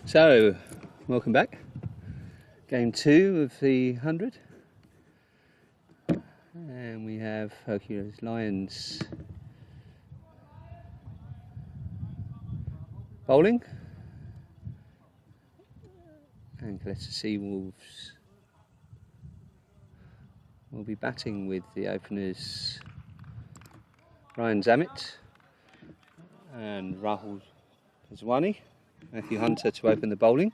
So, welcome back. Game 2 of the 100. And we have Hercules, Lions bowling. And Caleta Seawolves will be batting with the openers Ryan Zammit and Rahul Pazwani. Matthew Hunter to open the bowling.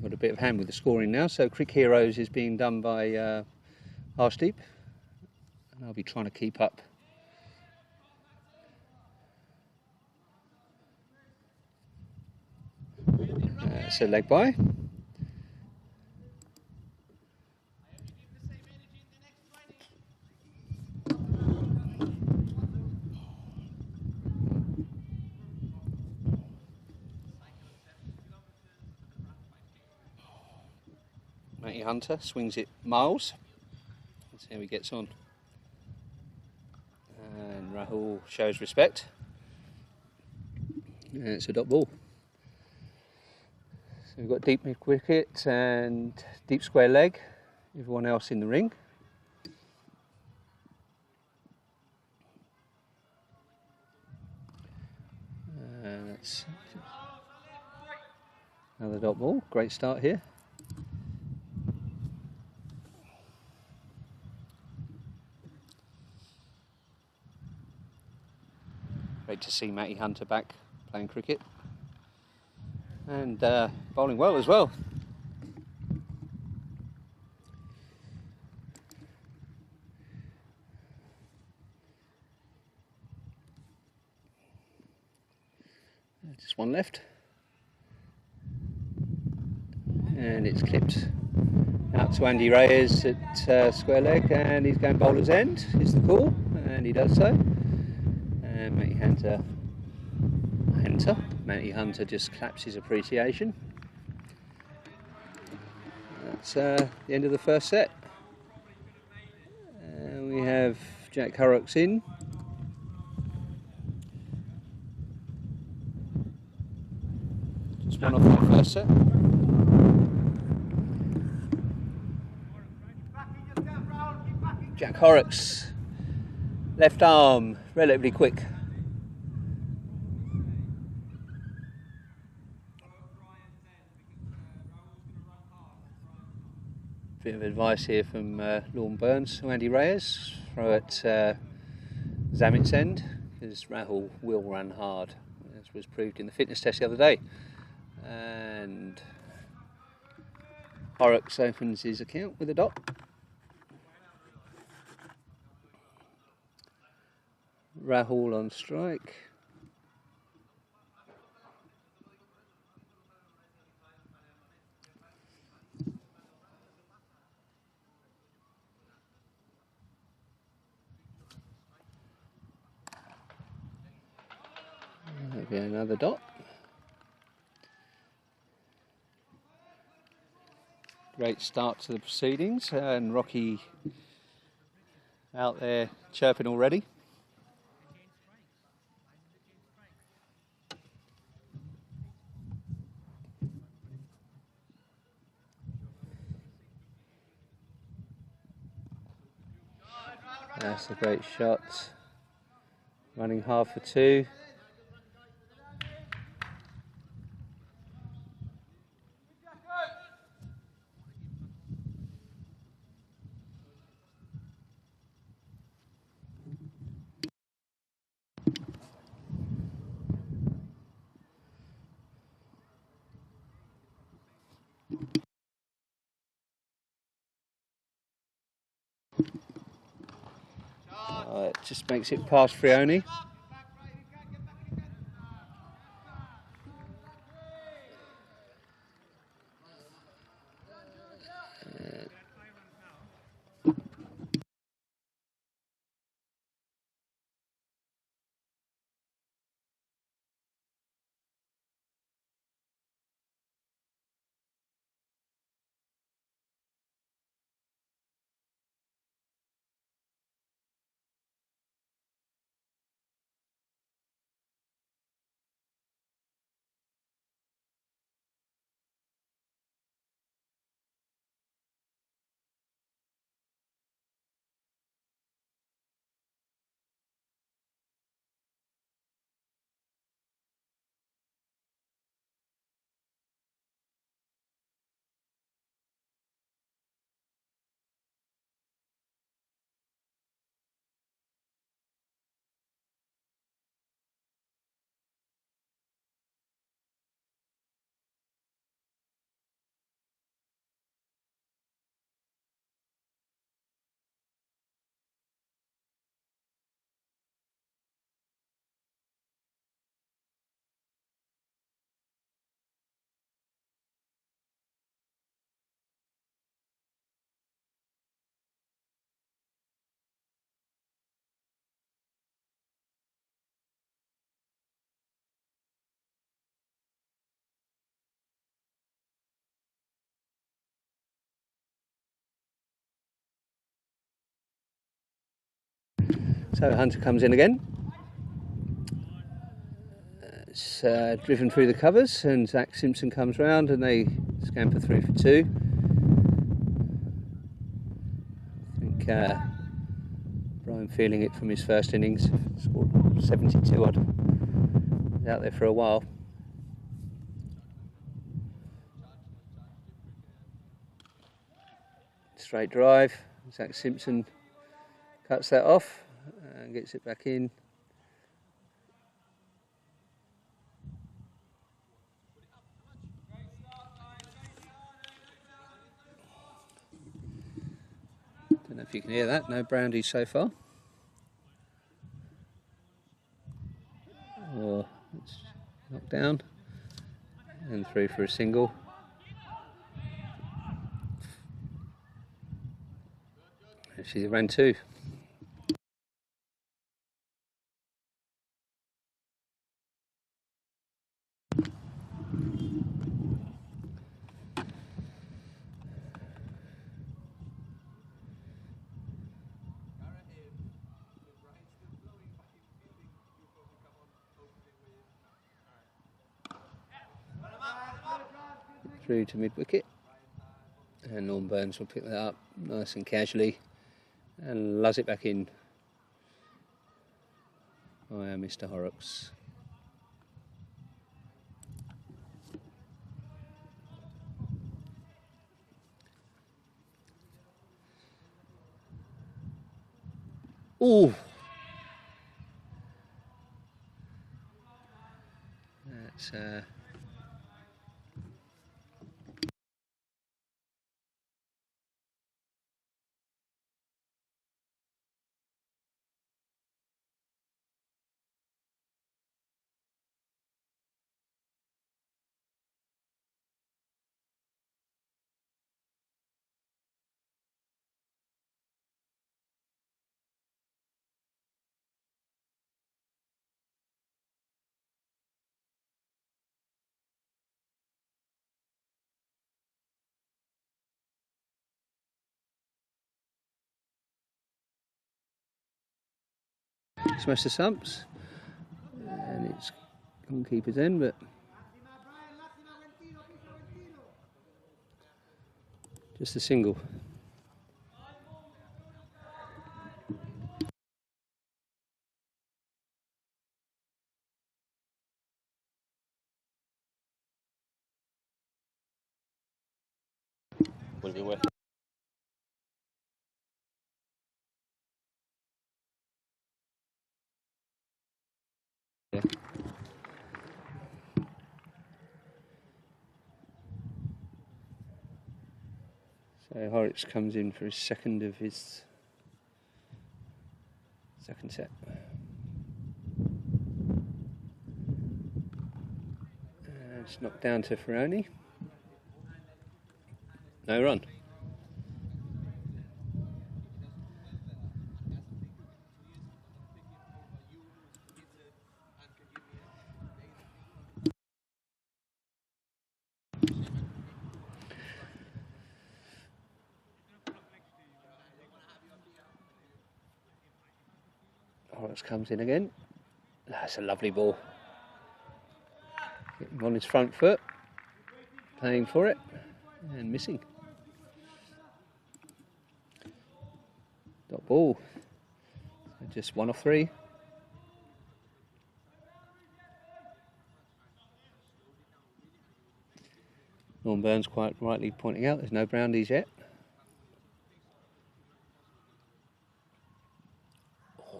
Got a bit of hand with the scoring now, so Crick Heroes is being done by Arshdeep, and I'll be trying to keep up. So leg by. Matty Hunter swings it miles. Let's see how he gets on. And Rahul shows respect. And it's a dot ball. So we've got deep mid wicket and deep square leg. Everyone else in the ring. And that's another dot ball. Great start here. Great to see Matty Hunter back playing cricket and bowling well as well. Just one left, and it's clipped out to Andy Reyes at square leg, and he's going bowler's end is the call, and he does so. And Matty Hunter just claps his appreciation. That's the end of the first set. And we have Jack Horrocks in. Just one off the first set. Jack Horrocks, left arm, relatively quick. Bit of advice here from Lorne Burns to Andy Reyes. Throw at Zammit's end, because Rahul will run hard, as was proved in the fitness test the other day. And Horrocks opens his account with a dot. Rahul on strike. There'll be another dot. Great start to the proceedings, and Rocky out there chirping already. That's a great shot. Running hard for two. It just makes it past Frioni. So Hunter comes in again. It's driven through the covers, and Zach Simpson comes round and they scamper 3 for 2. I think Brian feeling it from his first innings, scored 72 odd. He's out there for a while. Straight drive, Zach Simpson cuts that off and gets it back in. Don't know if you can hear that, no brandies so far. Or it's knocked down and through for a single. She ran 2. Through to mid wicket, and Norm Burns will pick that up nice and casually and lulls it back in via Mr. Horrocks. Ooh! That's smashed the stumps, and it's on keeper's end, but just a single. Would have been worth it. Yeah. So Horrocks comes in for his second of his second set. It's knocked down to Ferroni. No run. Horrocks comes in again. That's a lovely ball. Getting on his front foot, playing for it, and missing. Dot ball. So just 1 off 3. Norm Burns quite rightly pointing out there's no brandies yet.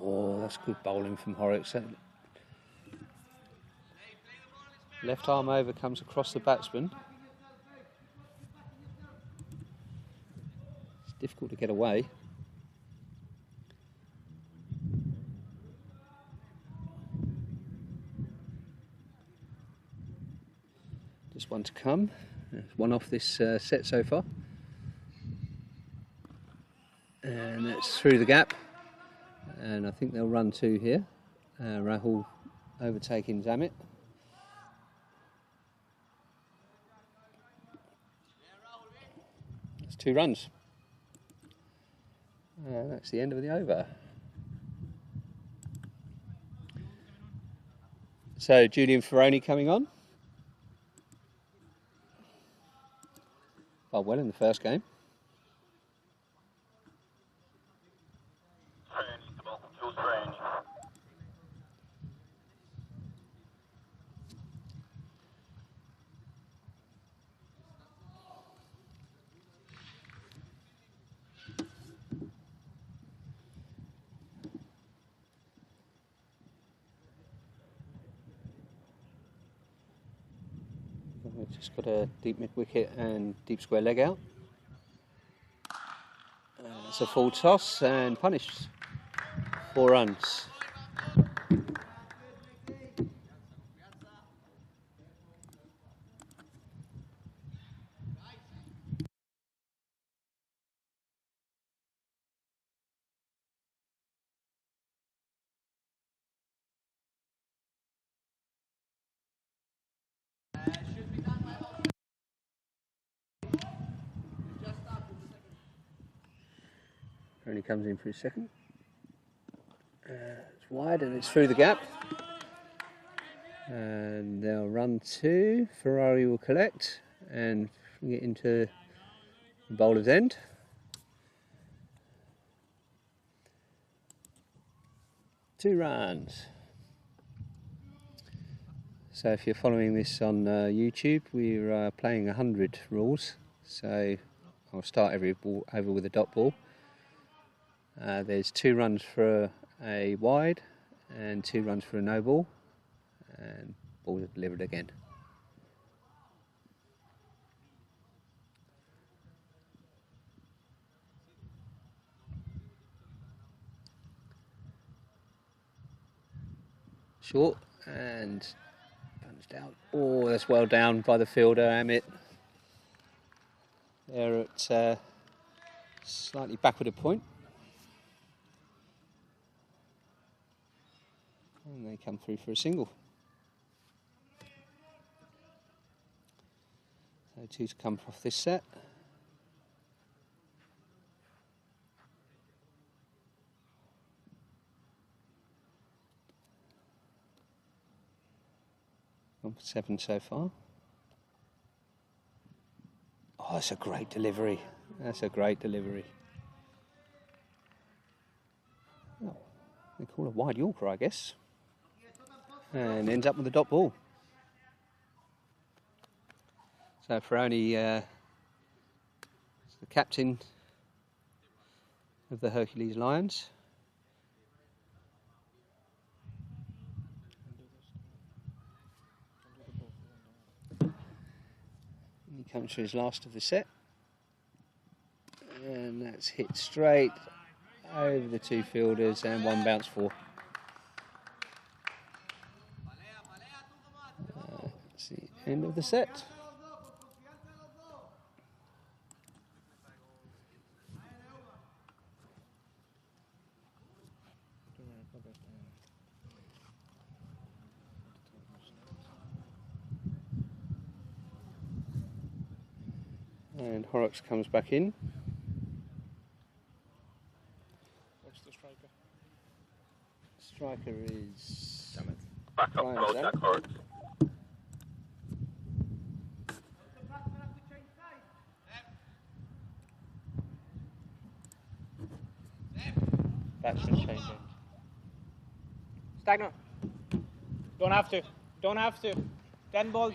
Oh, that's good bowling from Horrocks. Left arm over comes across the batsman. It's difficult to get away. Just one to come. There's 1 off this set so far. And that's through the gap. And I think they'll run 2 here. Rahul overtaking Zammit. It's 2 runs. That's the end of the over. So Julian Ferroni coming on. Oh, well in the first game. We've just got a deep mid wicket and deep square leg out. It's a full toss and punished. 4 runs. Only comes in for his second. It's wide and it's through the gap. And they'll run 2. Ferrari will collect and get into the bowler's end. Two runs. So if you're following this on YouTube, we're playing 100 rules. So I'll start every ball over with a dot ball. There's 2 runs for a wide and 2 runs for a no ball, and balls are delivered again. Short and punched out. Oh, that's well down by the fielder, Amit. They're at slightly backward a point. And they come through for a single. So 2 to come off this set. On for 7 so far. Oh, that's a great delivery. That's a great delivery. Oh, they call a wide Yorker, I guess. And ends up with a dot ball. So Ferroni is the captain of the Hercules Lions. He comes for his last of the set. And that's hit straight over the 2 fielders and 1 bounce 4. That's the end of the set. And Horrocks comes back in. What's the striker? Striker is... Damn it. Back up, Ryan close Zhang. that court. Batsman changing. Stagnant. Don't have to. Don't have to. 10 balls.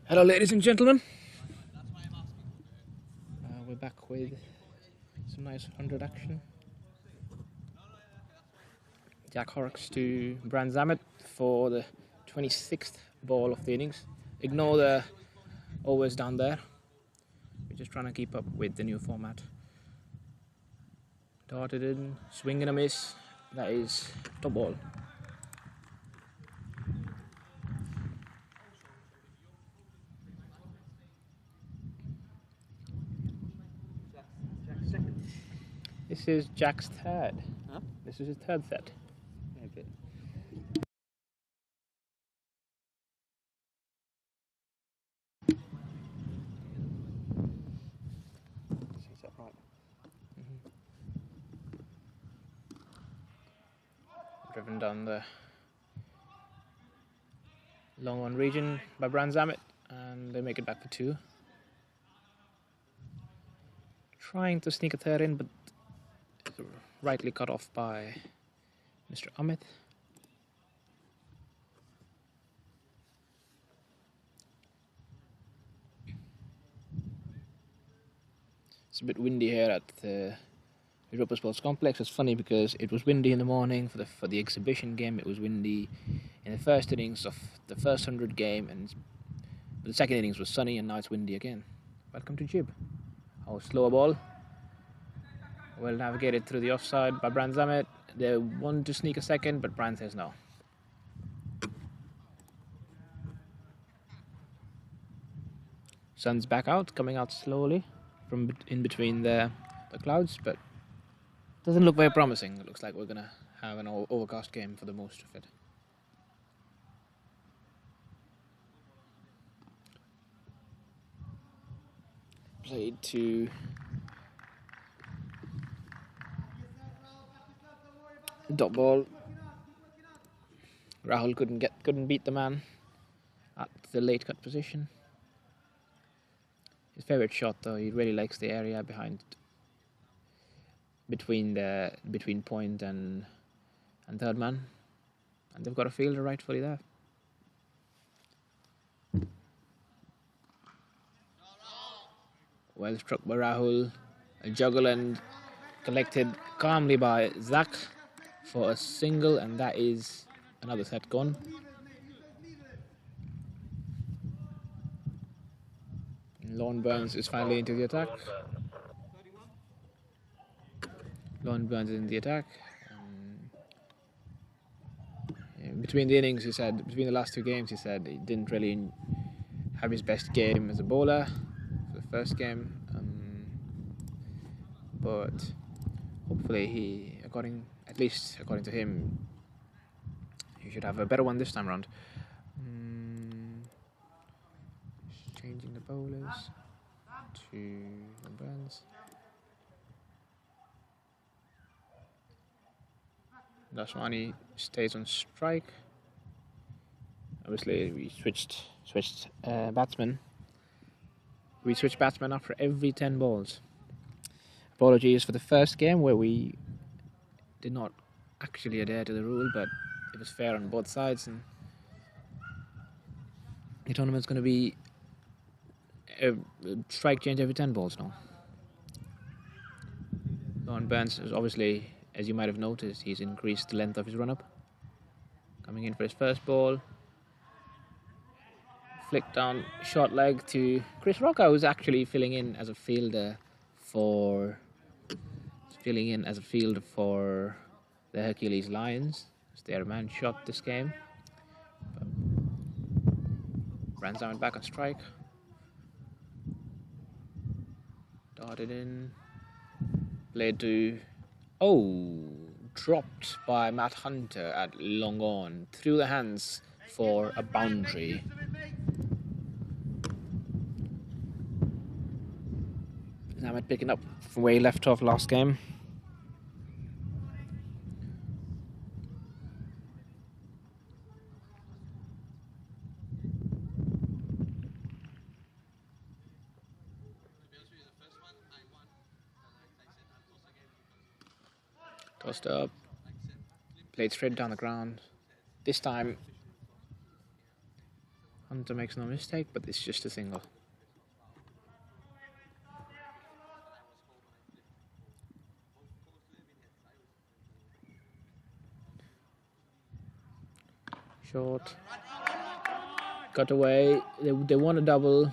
Hello, ladies and gentlemen. We're back with some nice 100 action. Jack Horrocks to Brand Zamet for the 26th ball of the innings. Ignore the overs down there. We're just trying to keep up with the new format. Darted in, swing and a miss. That is top ball. This is Jack's third. Huh? This is his third set. Yeah, but is that right? Driven down the long on region by Brand Zamet, and they make it back for 2. Trying to sneak a third in, but rightly cut off by Mr. Amit. It's a bit windy here at the Europa Sports Complex. It's funny because it was windy in the morning for the exhibition game. It was windy in the first innings of the first 100 game, and the second innings was sunny, and now it's windy again. Welcome to Gib. Oh, slower ball. Well navigated through the offside by Brand Zamet. They want to sneak a second, but Brand says no. Sun's back out, coming out slowly from in between the clouds, but doesn't look very promising. It looks like we're going to have an overcast game for the most of it. Played to dot ball. Rahul couldn't beat the man at the late cut position. His favorite shot, though, he really likes the area between point and third man, and they've got a fielder rightfully there. Well struck by Rahul, a juggle and collected calmly by Zach for a single, and that is another set gone. Lon Burns is finally into the attack. Lon Burns is in the attack. Between the innings, between the last 2 games, he said he didn't really have his best game as a bowler for the first game. But hopefully at least according to him, he should have a better one this time around. Changing the bowlers to Burns. Daswani stays on strike. Obviously, we switched batsmen. We switch batsmen after every 10 balls. Apologies for the first game where we did not actually adhere to the rule, but it was fair on both sides, and the tournament's going to be a strike change every 10 balls now. Lon Burns is obviously, as you might have noticed, he's increased the length of his run-up. Coming in for his first ball. Flick down short leg to Chris Rocca, who's actually filling in as a fielder for the Hercules Lions. It's their man shot this game. Brand Zamet back on strike. Darted in. Played to... dropped by Matt Hunter at long on. Through the hands for a boundary. Zamet picking up from where he left off last game. Tossed up, played straight down the ground. This time, Hunter makes no mistake, but it's just a single. Short, cut away. They want a double.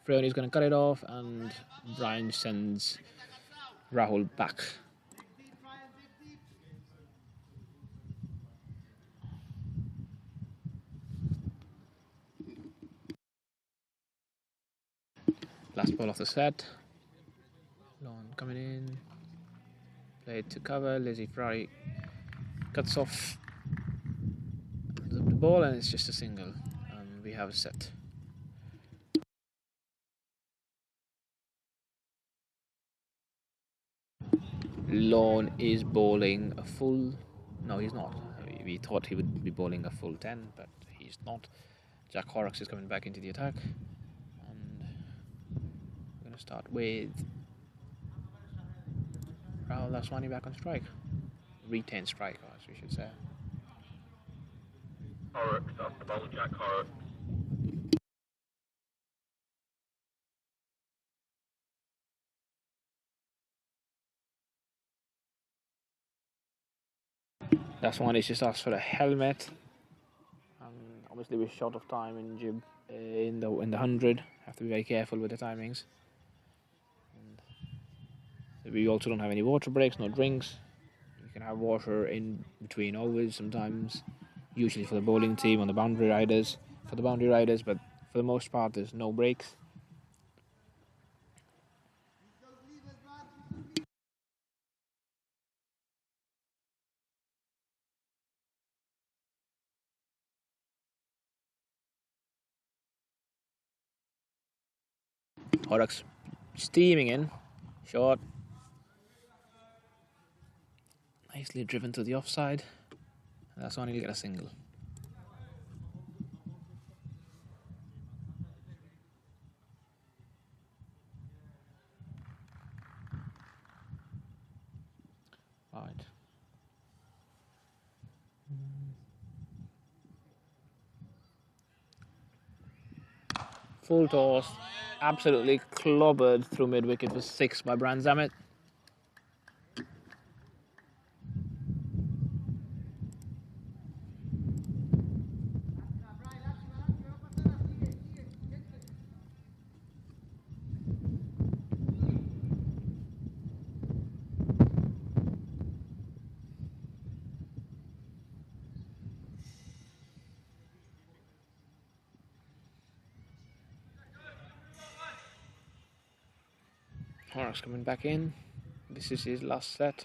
Freoni's going to cut it off, and Brian sends Rahul back. Last ball of the set. Lon coming in. Played to cover. Lizzie Ferrari cuts off the ball, and it's just a single. And we have a set. Lorne is bowling a full. No, he's not. We thought he would be bowling a full 10, but he's not. Jack Horrocks is coming back into the attack. And we're going to start with Rahul Laswani back on strike. Retained strike, as we should say. Horrocks off the ball, Jack Horrocks. Laswani is just asked for a helmet. Obviously, we're short of time in Gib in the 100. Have to be very careful with the timings. And we also don't have any water breaks, no drinks. You can have water in between overs sometimes, usually for the bowling team on the boundary riders. But for the most part, there's no breaks. Horrocks steaming in, short. Nicely driven to the offside. And that's only get a single. Right. Full toss. Absolutely clobbered through mid-wicket for 6 by Brand Zamet. Horrocks coming back in. This is his last set.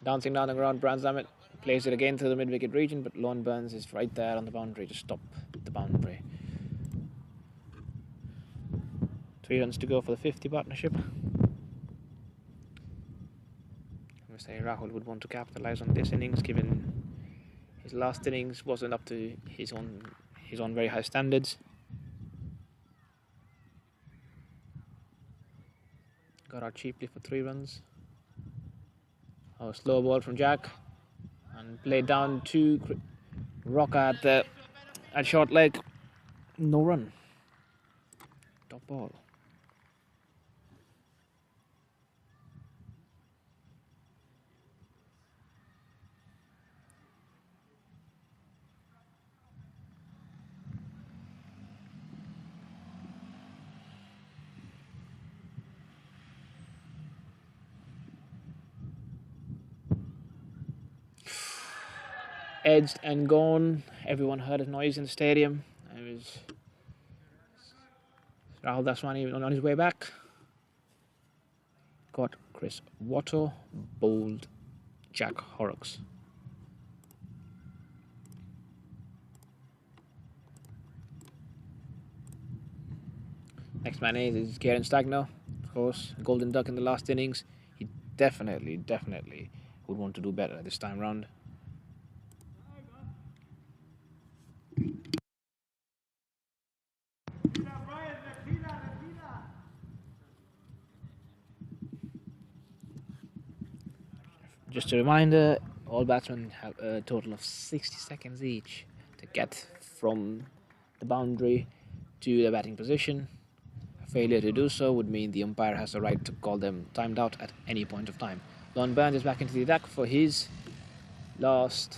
Dancing down the ground, Brand Zamet plays it again to the mid-wicket region, but Lorne Burns is right there on the boundary to stop the boundary. 3 runs to go for the 50 partnership. I must say Rahul would want to capitalise on this innings, given his last innings wasn't up to his own very high standards. Got out cheaply for 3 runs. Oh, slow ball from Jack, and played down to Rocker at short leg. No run. Top ball. Edged and gone. Everyone heard a noise in the stadium. It was Rahul Daswani on his way back. Got Chris Watto, bowled Jack Horrocks. Next man is Kieran Stagno, of course, golden duck in the last innings. He definitely would want to do better this time round. Just a reminder, all batsmen have a total of 60 seconds each to get from the boundary to their batting position. A failure to do so would mean the umpire has the right to call them timed out at any point of time. Lorne Burns is back into the attack for his last.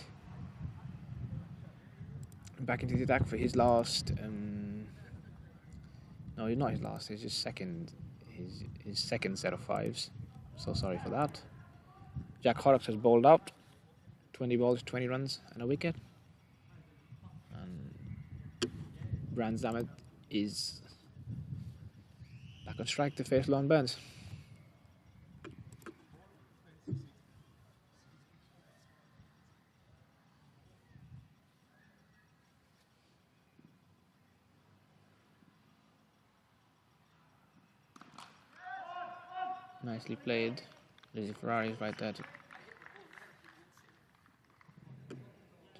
No, he's not his last. It's his second. His second set of 5s. So sorry for that. Jack Horrocks has bowled out. 20 balls, 20 runs, and a wicket. And Brand Zamet is back on strike to face Lorne Burns. Nicely played. Lizzie Ferrari's right there to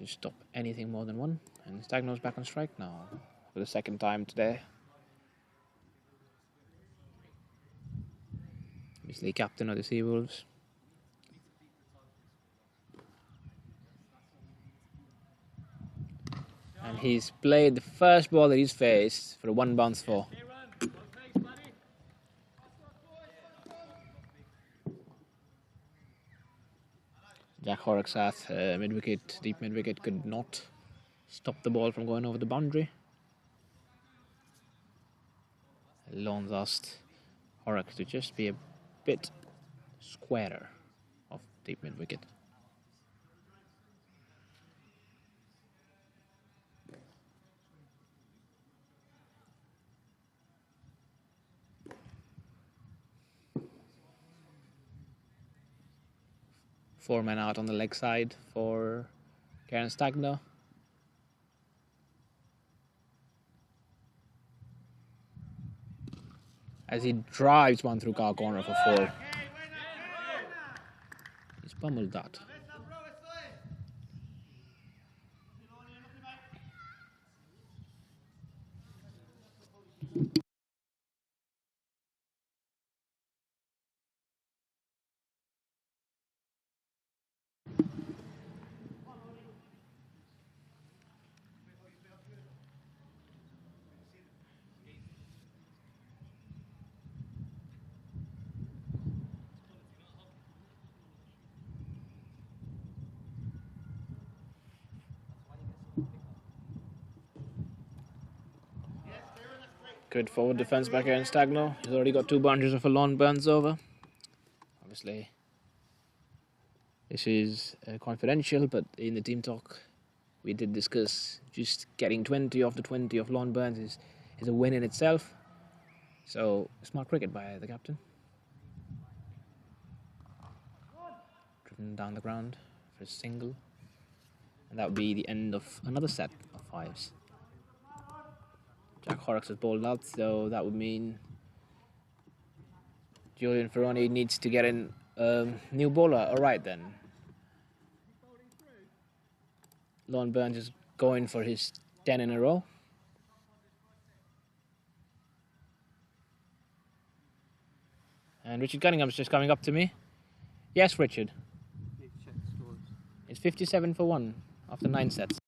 stop anything more than one. And Stagno's back on strike now for the second time today. Obviously captain of the Seawolves. And he's played the first ball that he's faced for a 1 bounce 4. Jack Horrocks at mid-wicket, deep mid-wicket, could not stop the ball from going over the boundary. Lawns asked Horrocks to just be a bit squarer of deep mid-wicket. Four men out on the leg side for Karen Stagno. As he drives one through car corner for 4. He's pummeled that. Good forward defence back here in Stagno. He's already got 2 boundaries of a lawn Burns over. Obviously, this is confidential, but in the team talk, we did discuss just getting 20 off the 20 of lawn Burns is a win in itself. So, smart cricket by the captain. Driven down the ground for a single. And that would be the end of another set of 5s. Jack Horrocks has bowled out, so that would mean Julian Ferroni needs to get in a new bowler. Alright then. Lon Burns is going for his 10 in a row. And Richard Cunningham's just coming up to me. Yes, Richard. It's 57 for 1 after 9 sets.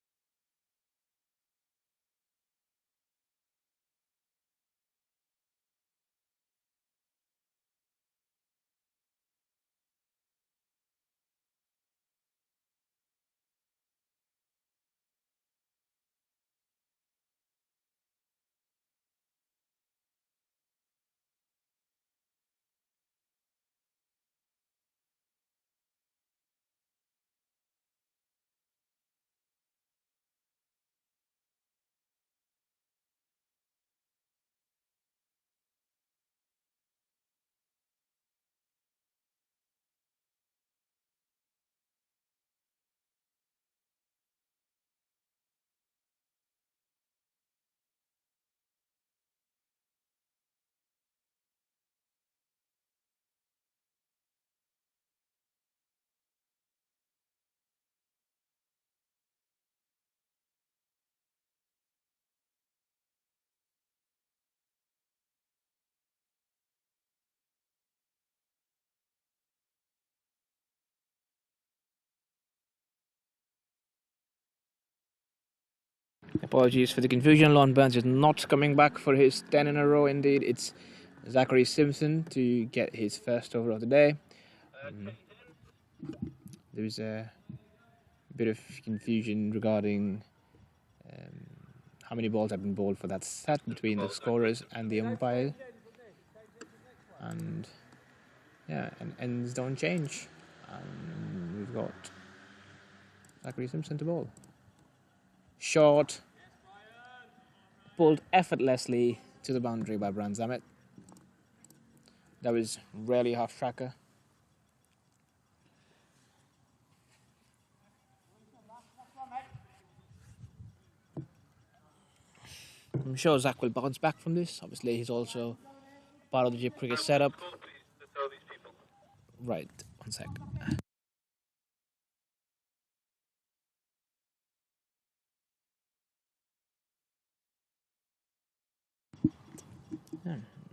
Apologies for the confusion. Lon Burns is not coming back for his 10 in a row. Indeed, it's Zachary Simpson to get his first over of the day. There was a bit of confusion regarding how many balls have been bowled for that set between the scorers and the umpire. And yeah, and ends don't change. And we've got Zachary Simpson to bowl. Short, pulled effortlessly to the boundary by Brand Zamet. That was really half tracker. I'm sure Zach will bounce back from this. Obviously, he's also part of the Jib cricket setup. Right, 1 sec.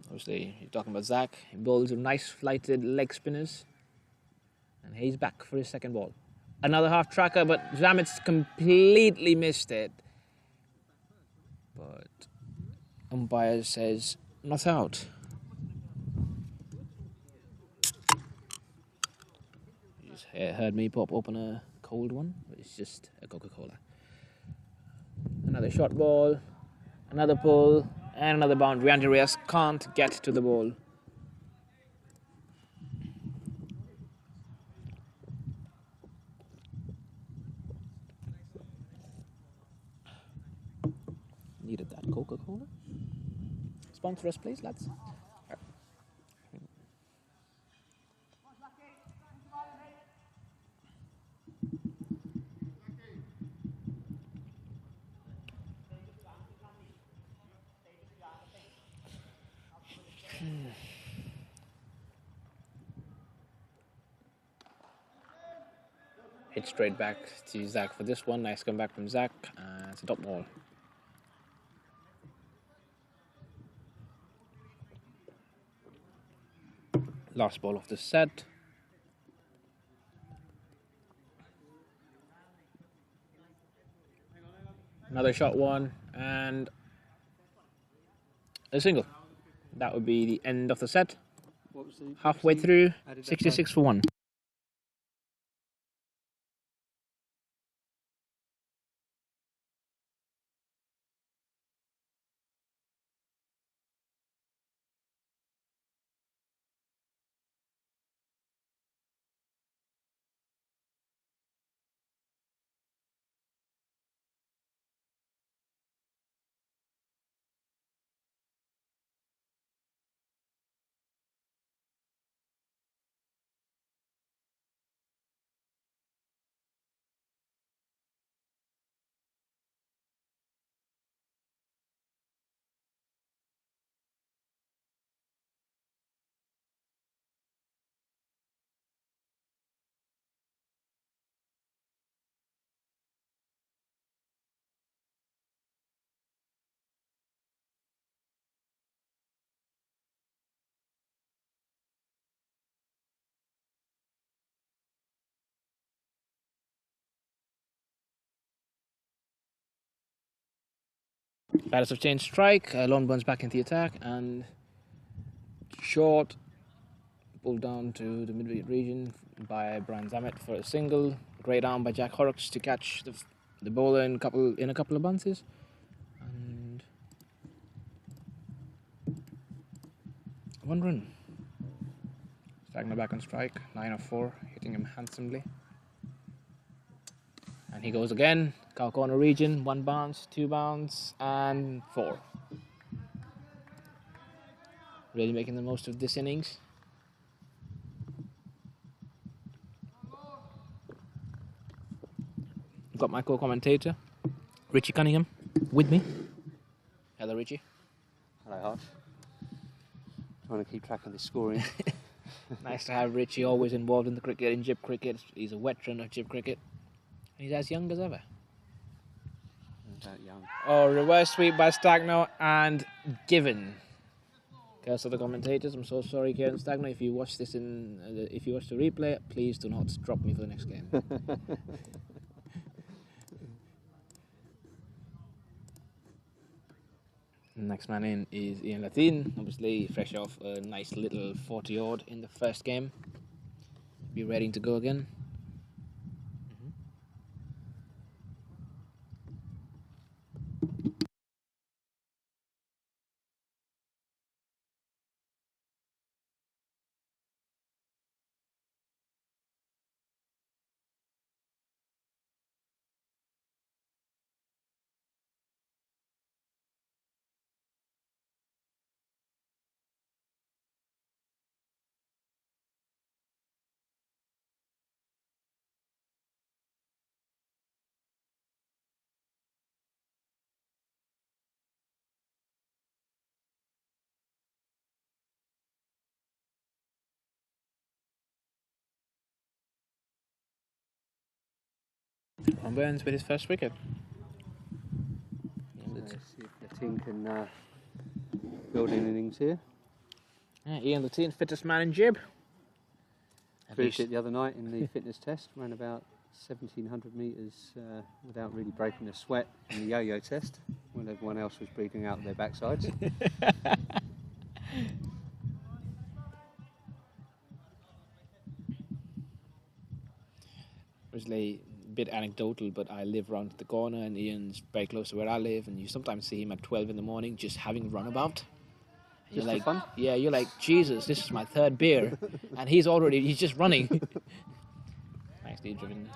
Obviously, you're talking about Zach. He bowls with nice flighted leg spinners. And he's back for his second ball. Another half tracker, but Zamit's completely missed it. But umpire says not out. You just heard me pop open a cold one, but it's just a Coca-Cola. Another short ball, another pull, and another boundary. Andy Reyes can't get to the ball. Needed that Coca-Cola. Sponsor us, please, lads. Hit straight back to Zach for this one. Nice comeback from Zach. It's a top ball. Last ball of the set. Another shot one and a single. That would be the end of the set. Halfway through, 66 for 1. Batters have changed strike. Lone burns back into the attack and short. Pulled down to the mid-wicket region by Brian Zamet for a single. Great arm by Jack Horrocks to catch the bowler in a couple of bounces. And 1 run. Stagner back on strike. 9 of 4, hitting him handsomely. And he goes again. Cow corner region. 1 bounce, 2 bounce, and 4. Really making the most of this innings. Got my co-commentator, Richie Cunningham, with me. Hello, Richie. Hello, Harsh. Trying to keep track of the scoring. Nice to have Richie always involved in the cricket, in Jib cricket. He's a veteran of Jib cricket. And he's as young as ever. That young. Oh, reverse sweep by Stagno and given. Curse of the commentators. I'm so sorry, Kieran Stagno. If you watch this if you watch the replay, please do not drop me for the next game. Next man in is Ian Latin, obviously fresh off a nice little 40 odd in the first game. Be ready to go again. Ron Burns with his first wicket. Let's see if the team can build an innings here. Ian Latin, fittest man in Gib. Proved it the other night in the fitness test, ran about 1,700 metres without really breaking a sweat in the yo-yo test, when everyone else was breathing out their backsides. Obviously, a bit anecdotal, but I live round the corner and Ian's very close to where I live, and you sometimes see him at 12 in the morning just having runabout. And Just you're for like, fun? yeah, you're like, Jesus, this is my third beer, and he's just running. Nicely driven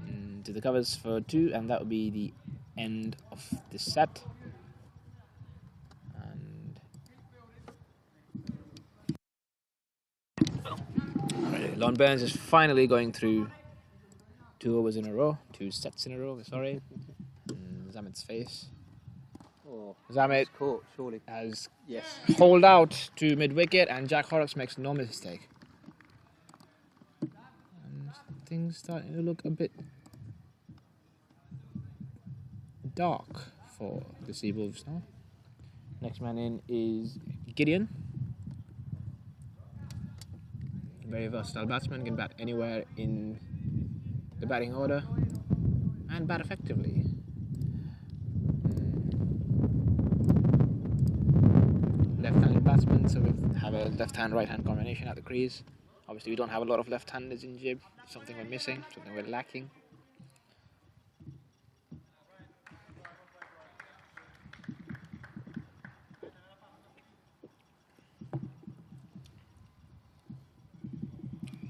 into the covers for 2, and that would be the end of the set. And Lon Burns is finally going through 2 overs in a row, 2 sets in a row, sorry. And Zamet's face. Oh, Zamet it's caught, surely. has Yes. holed out to mid-wicket, and Jack Horrocks makes no mistake. And things starting to look a bit dark for the Seawolves now. Next man in is Gideon. Very versatile batsman, can bat anywhere in the batting order and bat effectively. Left-handed batsman, so we have a left-hand, right-hand combination at the crease. Obviously, we don't have a lot of left-handers in Gib. Something we're missing, something we're lacking.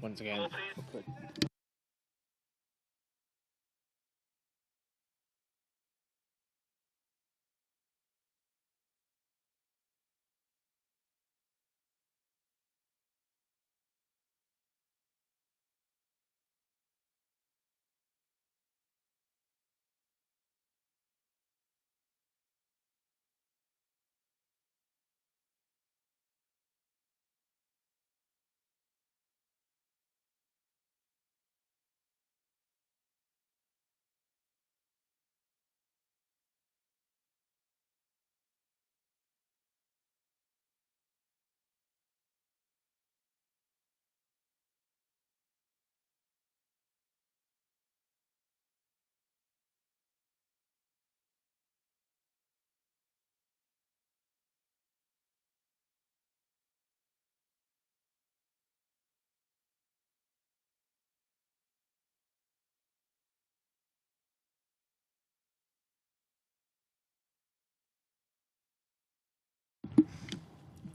Once again,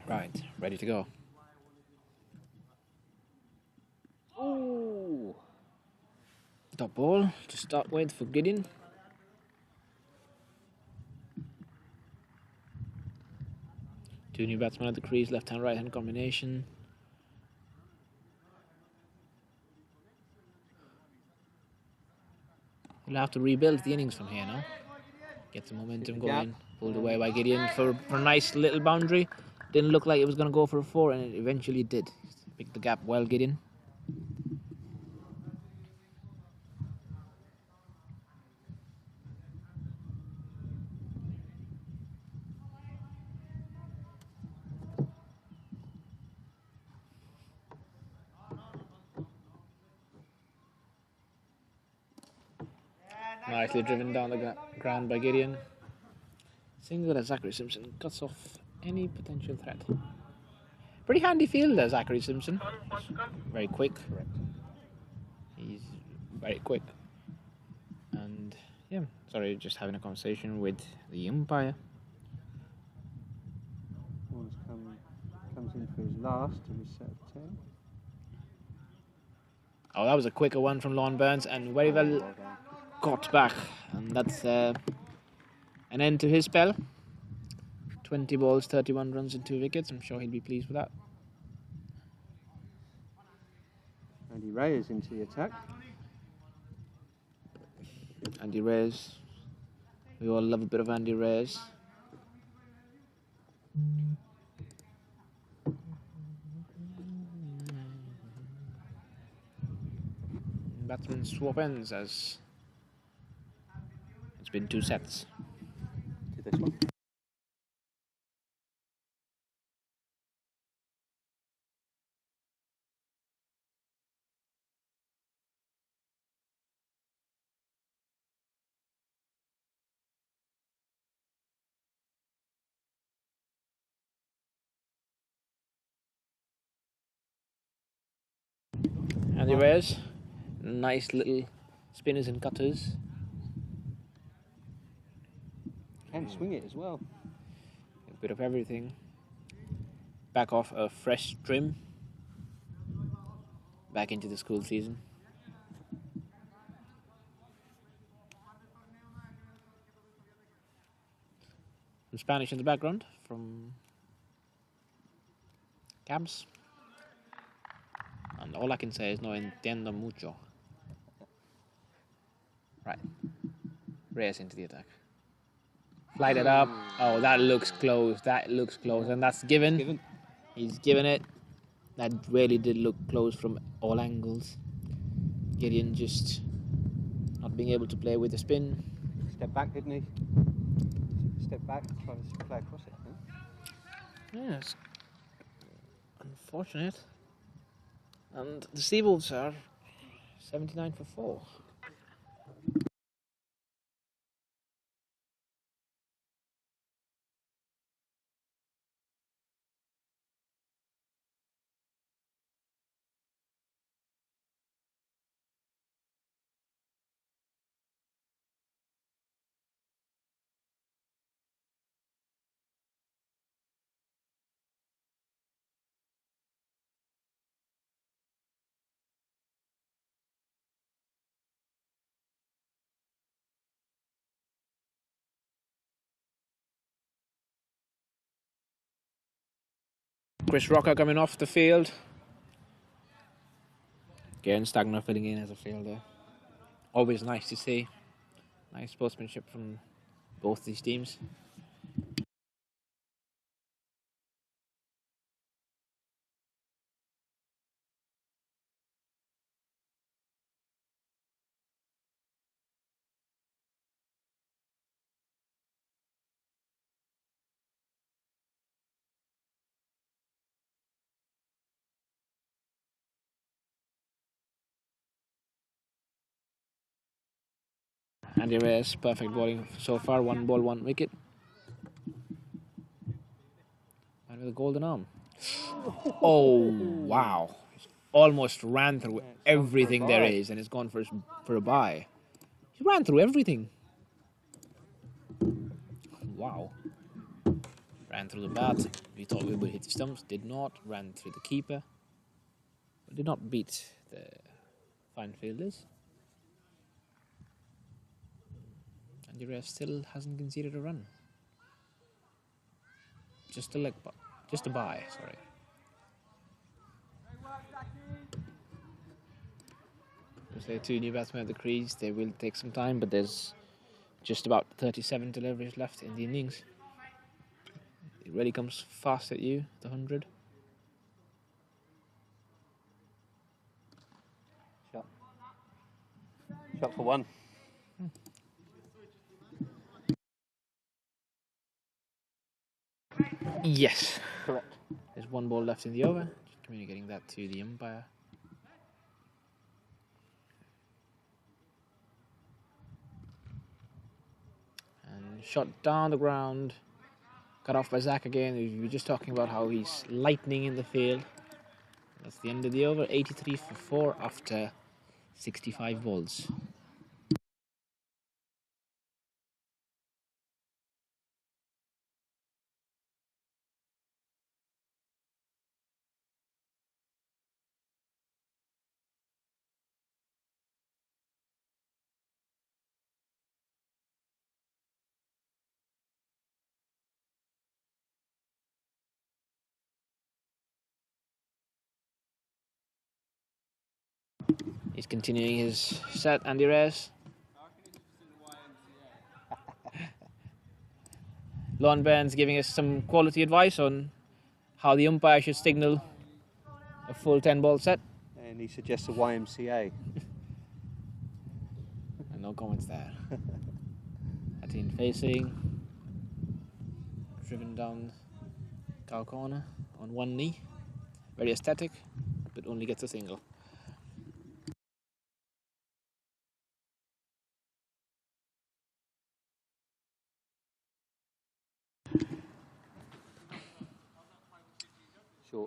right, ready to go. Ooh. Top ball to start with for Gideon. Two new batsmen at the crease, left-hand, right-hand combination. We'll have to rebuild the innings from here now. Get some momentum going. Pulled away by Gideon for a nice little boundary. Didn't look like it was going to go for a 4, and it eventually did. Picked the gap well, Gideon. Nicely driven down the ground by Gideon. Single as Zachary Simpson cuts off any potential threat. Pretty handy fielder, Zachary Simpson. Very quick. Correct. He's very quick. And yeah, sorry, just having a conversation with the umpire. One's comes in for his last of his set of 10. Oh, that was a quicker one from Lon Burns, and very well done. got back. And that's an end to his spell. 20 balls, 31 runs and 2 wickets. I'm sure he'll be pleased with that. Andy Reyes into the attack. Andy Reyes. We all love a bit of Andy Reyes. Batsmen swap ends as been 2 sets. To this one. Andy Reyes, nice little spinners and cutters. Can swing it as well. A bit of everything. Back off a fresh trim. Back into the school season. Some Spanish in the background from Cabs. And all I can say is no entiendo mucho. Right. Reyes into the attack. Flight it up. Oh, that looks close. That looks close. And that's given. He's given it. That really did look close from all angles. Gideon just not being able to play with the spin. Step back, didn't he? Step back, try to play across it. Yeah, it's unfortunate. And the Seawolves are 79 for 4. Chris Rocker coming off the field. Again, Stagner filling in as a fielder. Always nice to see. Nice sportsmanship from both these teams. Andy Reyes, perfect bowling so far. 1 ball, 1 wicket. And with a golden arm. Oh, wow. Almost ran through everything there is and it's gone for a bye. He ran through everything. Wow. Ran through the bat. We thought we would hit the stumps. Did not. Ran through the keeper. But did not beat the fine fielders. And the ref still hasn't conceded a run. Just a leg, just a bye, sorry. There's the 2 new batsmen at the crease. They will take some time, but there's just about 37 deliveries left in the innings. It really comes fast at you, the 100. Shot. Shot for 1. Yes. Correct. There's 1 ball left in the over. Just communicating that to the umpire. And shot down the ground. Cut off by Zach again. We were just talking about how he's lightning in the field. That's the end of the over. 83 for 4 after 65 balls. He's continuing his set, Andy Reyes. Lon Burns giving us some quality advice on how the umpire should signal a full 10-ball set. And he suggests a YMCA. And no comments there. That's in facing, driven down cow corner on one knee. Very aesthetic, but only gets a single.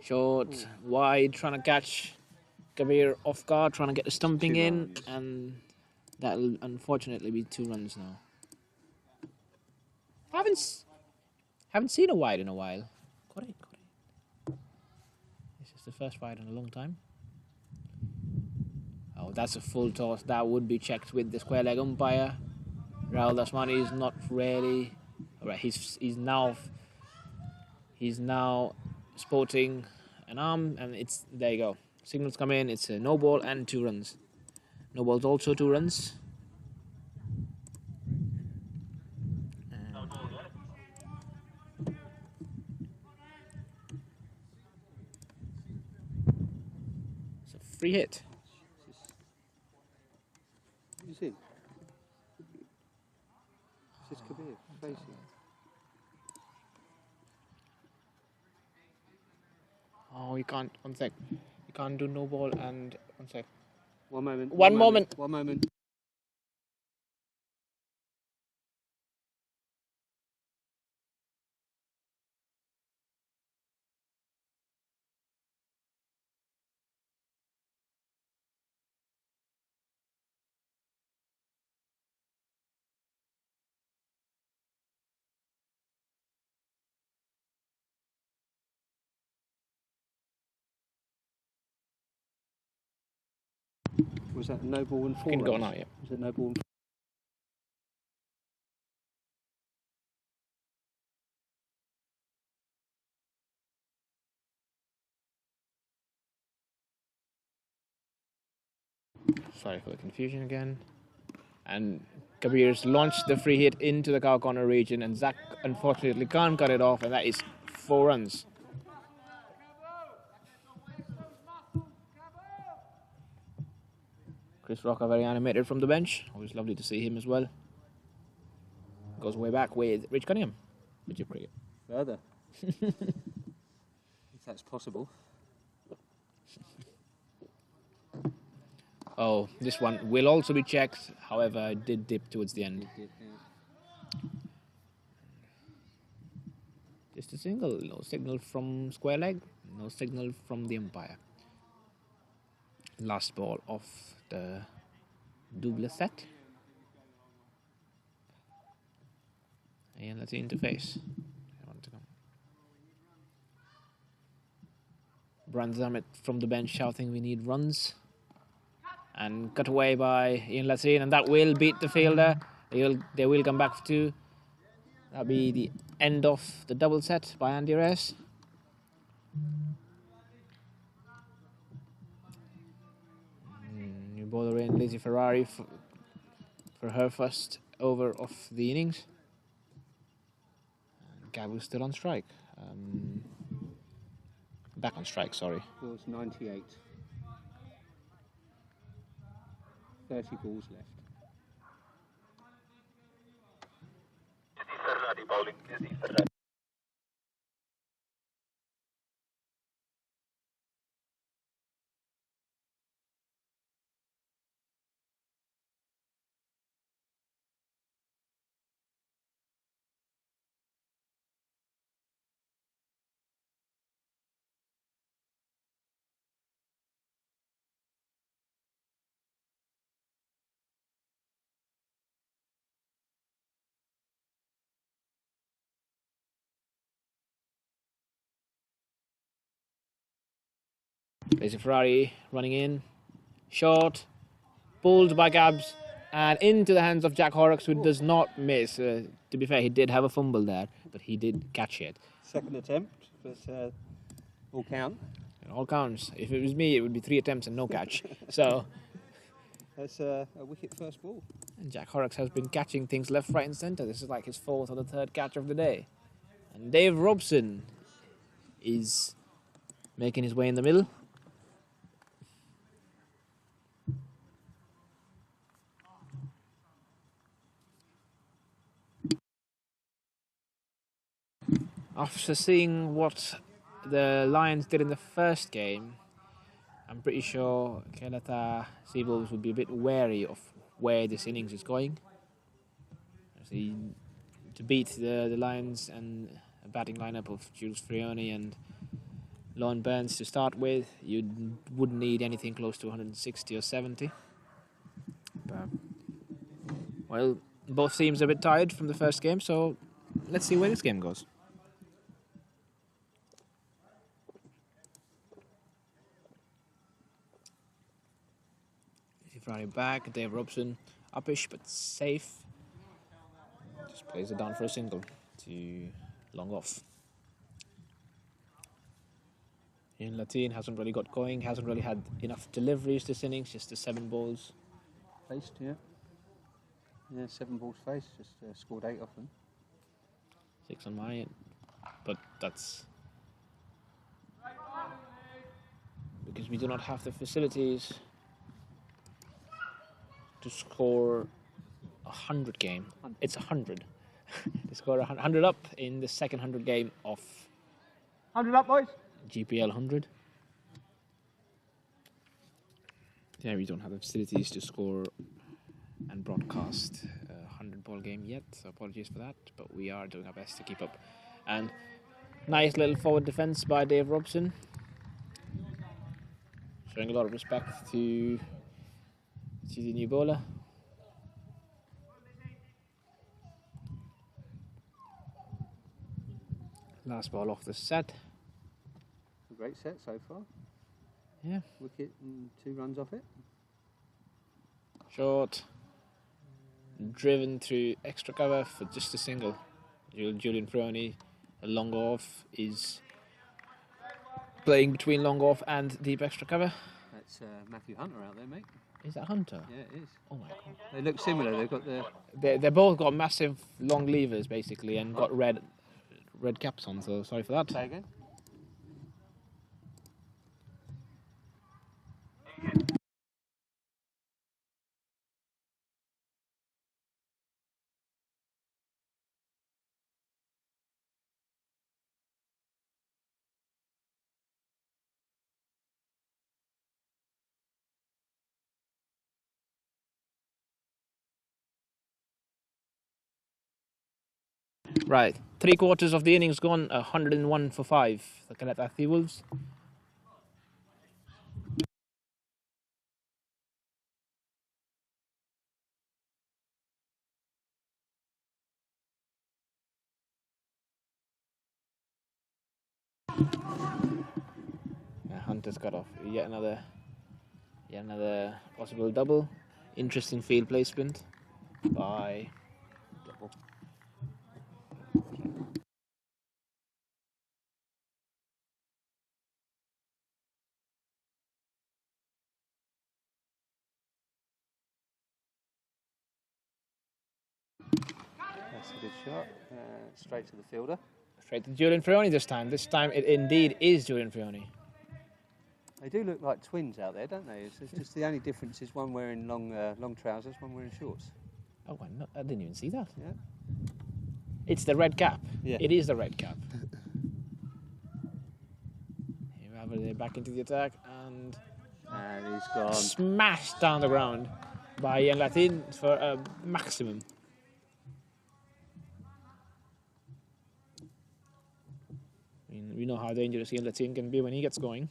Short, wide, trying to catch Kabir off guard, trying to get the stumping in, and that'll unfortunately be 2 runs now. Haven't seen a wide in a while. Got it. This is the first wide in a long time. Oh, that's a full toss. That would be checked with the square leg umpire. Rahul Dasmani is not really. Alright, he's now sporting an arm, and it's there. You go. Signals come in. It's a no ball and 2 runs. No ball's also 2 runs. It's a free hit. What is it? It's just Kabir facing. Oh, you can't. 1 sec. You can't do no ball and 1 sec. One moment. One moment. One moment. Was that no ball and 4 Can runs? go now, yeah. Was it no ball and Sorry for the confusion again. And Kabir's launched the free hit into the cow corner region, and Zach unfortunately can't cut it off, and that is 4 runs. Chris Rocker very animated from the bench. Always lovely to see him as well. Goes way back with Rich Cunningham. Midget cricket. further? If that's possible. Oh, this one will also be checked. However, it did dip towards the end. Just a single. No signal from square leg. No signal from the umpire. Last ball of the double set. And let's see interface. Brand Zamet from the bench shouting we need runs. And cut away by Ian Lassine, and that will beat the fielder. They will come back for 2. That'll be the end of the double set by Andy Reyes. New bowler in, Lizzie Ferrari for her first over of the innings. Gabu's still on strike. Back on strike, sorry. It was 98. 30 balls left. Ferrari bowling. Ferrari. Lizzie Ferrari running in. Short. Pulled by Gabs. And into the hands of Jack Horrocks, who does not miss. To be fair, he did have a fumble there, but he did catch it. Second attempt, but all count. It all counts. If it was me, it would be 3 attempts and no catch. So, That's a wicket first ball. and Jack Horrocks has been catching things left, right, and centre. This is like his 4th or the 3rd catch of the day. And Dave Robson is making his way in the middle. After seeing what the Lions did in the first game, I'm pretty sure Caleta Seawolves would be a bit wary of where this innings is going. See, to beat the Lions and a batting lineup of Jules Frioni and Lon Burns to start with, you wouldn't need anything close to 160 or 70. But, well, both teams are a bit tired from the first game, so let's see where this game goes. Friday back, Dave Robson, uppish but safe. Just plays it down for a single to long off. Ian Latin hasn't really got going, hasn't really had enough deliveries this innings, just the 7 balls. Faced, yeah. Yeah, 7 balls faced, just scored 8 off them. 6 on my end, but that's because we do not have the facilities to score 100 game. It's 100. To score 100 up in the second 100 game of 100 up, boys! GPL 100. Yeah, we don't have the facilities to score and broadcast a 100 ball game yet, so apologies for that, but we are doing our best to keep up. And nice little forward defence by Dave Robson, showing a lot of respect to the new bowler. Last ball off the set. A great set so far. Yeah. Wicket and 2 runs off it. Short. Driven through extra cover for just a single. Julian Frioni, a long off, is playing between long off and deep extra cover. That's Matthew Hunter out there, mate. Is that Hunter? Yeah, it is. Oh my god. They look similar. They've got the... They both got massive long levers basically and got red caps on, so sorry for that. Say again? Right, 3/4 of the innings gone, 101 for 5. The Caleta Seawolves. Hunter's cut off. Yet another possible double. Interesting field placement by double. That's a good shot. Straight to the fielder. Straight to Julian Frioni this time. This time it indeed is Julian Frioni. They do look like twins out there, don't they? It's just the only difference is one wearing long trousers, one wearing shorts. Oh, I didn't even see that. Yeah. It's the red cap. Yeah. It is the red cap. They're back into the attack and he's gone. Smashed down the ground by Ian Latin for a maximum. I mean, we know how dangerous Ian Latin can be when he gets going.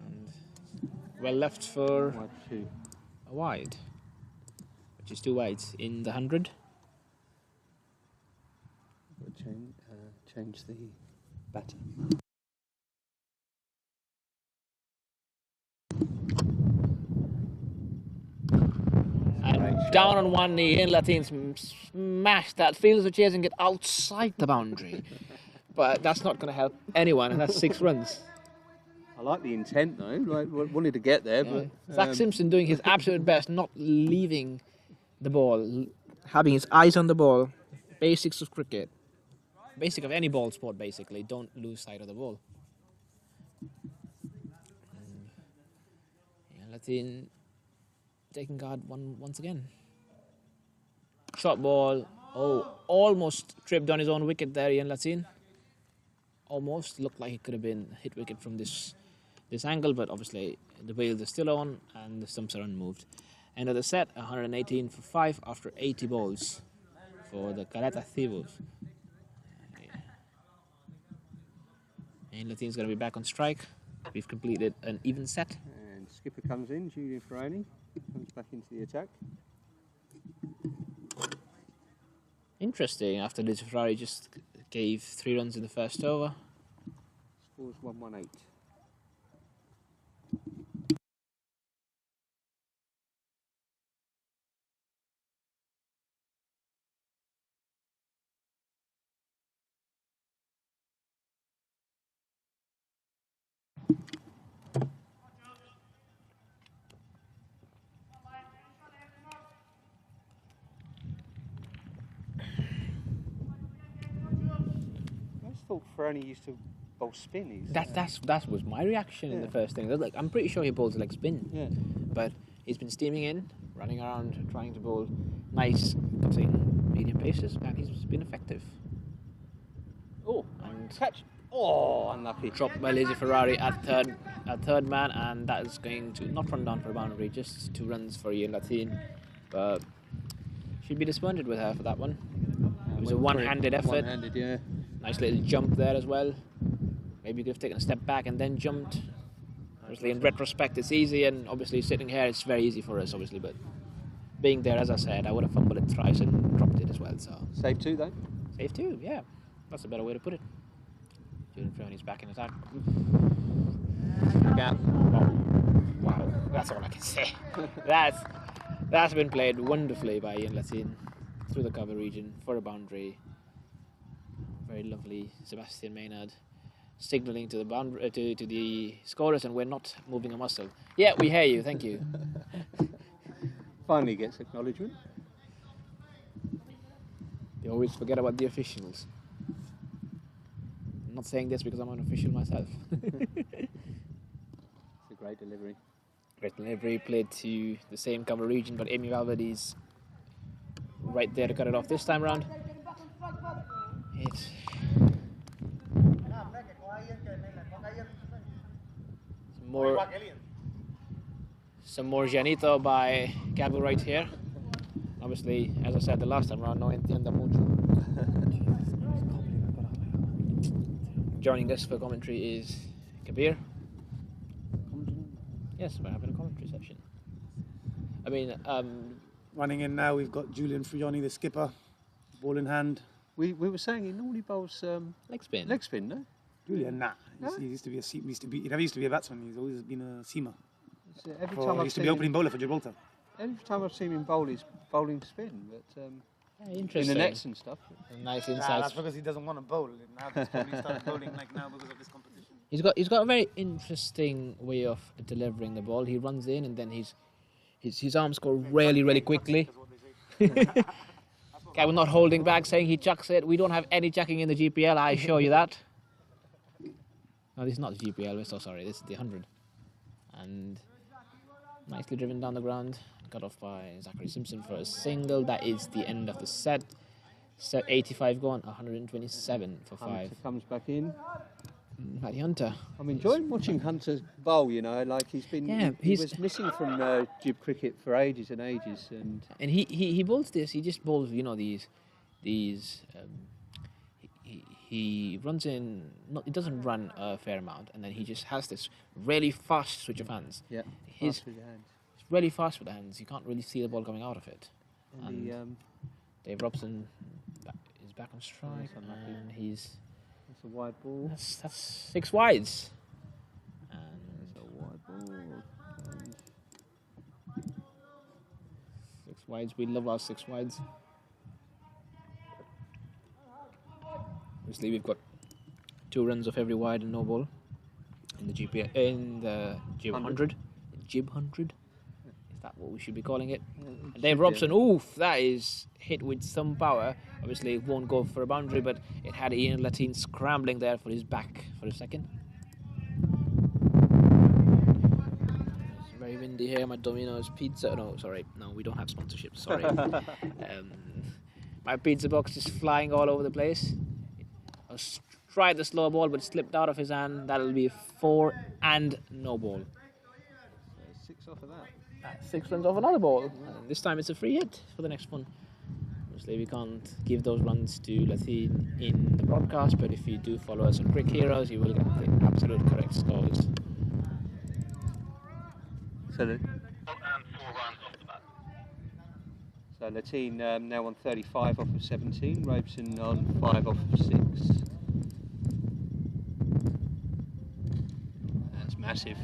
And well left for a wide, which is 2 wides in the 100. We'll change the batter. And down on one knee, Ian Latin smashed that. Feels the chase and get outside the boundary. But that's not going to help anyone, and that's 6 runs. I like the intent though. Like wanted to get there, Yeah. but Zach Simpson doing his absolute best, not leaving the ball, having his eyes on the ball. Basics of cricket. Basic of any ball sport, basically. Don't lose sight of the ball. Latin taking guard once again. short ball. Oh, almost tripped on his own wicket there, Ian Latin. Almost looked like it could have been hit wicket from this angle, but obviously the wheels are still on and the stumps are unmoved. End of the set, 118 for 5 after 80 balls for the Caleta Seawolves. And Latin's going to be back on strike. We've completed an even set. And skipper comes in, Julian Ferroni comes back into the attack. Interesting, after Liz Ferrari just gave 3 runs in the first over. Scores 118. I just thought Ferroni used to bowl spin. That was my reaction in the first thing. Like, I'm pretty sure he bowls a leg spin. Yeah. But he's been steaming in, running around, trying to bowl nice, cutting, medium paces, and he's been effective. Oh, And catch. Oh, unlucky. dropped by Lazy Ferrari at third man, and that is going to not run down for a boundary, just 2 runs for Ian Latin. But should be disappointed with her for that one. It was a one-handed effort. One-handed, yeah. Nice little jump there as well. Maybe you could have taken a step back and then jumped. Obviously, in retrospect, it's easy, and obviously sitting here, it's very easy for us, obviously. But being there, as I said, I would have fumbled it thrice and dropped it as well. So Save 2 though. save 2, yeah, that's a better way to put it. Julian Ferroni's back in attack. Gap. Wow, that's all I can say. That's been played wonderfully by Ian Latin through the cover region for a boundary. Very lovely, Sebastian Maynard signalling to the boundary to the scorers, and we're not moving a muscle. Yeah, we hear you. Thank you. Finally gets acknowledgement. They always forget about the officials. I'm not saying this because I'm an official myself. It's a great delivery. Great delivery, played to the same cover region, but Amy Valverde's right there to cut it off this time round. It's some more Janito by Gabo right here. Obviously, as I said the last time round, no entiendo mucho. Joining us for commentary is Kabir. Yes, we're having a commentary session. I mean, running in now, we've got Julian Frioni, the skipper, ball in hand. We were saying he normally bowls leg spin. leg spin, no? Julian, nah. He used to be he never used to be a batsman. He's always been a seamer. So every He time I've used to seen be opening him, bowler for Gibraltar. every time I've seen him bowl, he's bowling spin, but Yeah, in interesting. the nets and stuff. Nice Nah, insights. that's because he doesn't want to bowl. Now he's probably started bowling like now because of this competition. He's got a very interesting way of delivering the ball. He runs in and then his arms go really quickly. Guy, we're not holding back, saying he chucks it. We don't have any chucking in the GPL. I assure you that. No, this is not the GPL. We're so sorry. This is the 100. And nicely driven down the ground. Cut off by Zachary Simpson for a single. That is the end of the set. Set 85 gone, 127 for 5. Hunter comes back in. Matty Hunter. I'm enjoying watching Hunter bowl, you know, like he's been, Yeah, he he's- was missing from Jib cricket for ages and ages. And he bowls this. He just bowls, you know, these. He runs in. He doesn't run a fair amount, and then he just has this really fast switch of hands. yeah, He's fast with your hands. really fast with the hands. You can't really see the ball coming out of it. And the, Dave Robson is back on strike, that's unlucky. and he's that's a wide ball. that's 6 wides. And That's a wide ball. And 6 wides. We love our 6 wides. Obviously, we've got 2 runs off every wide and no ball in the GP in the Jib 100. Jib 100. Is that what we should be calling it? And Dave Robson, oof, that is hit with some power. Obviously, it won't go for a boundary, but it had Ian Latin scrambling there for his back for a second. It's very windy here. My Domino's Pizza. No, sorry, no, we don't have sponsorship. Sorry. My pizza box just flying all over the place. I tried the slow ball, but it slipped out of his hand. That'll be 4 and no ball. So 6 off of that. 6 runs off another ball. And this time it's a free hit for the next one. Obviously, we can't give those runs to Lathine in the broadcast, but if you do follow us on Crick Heroes, you will get the absolute correct scores. So, And 4 runs off the bat. so Lathine now on 35 off of 17, Robeson on 5 off of 6. That's massive.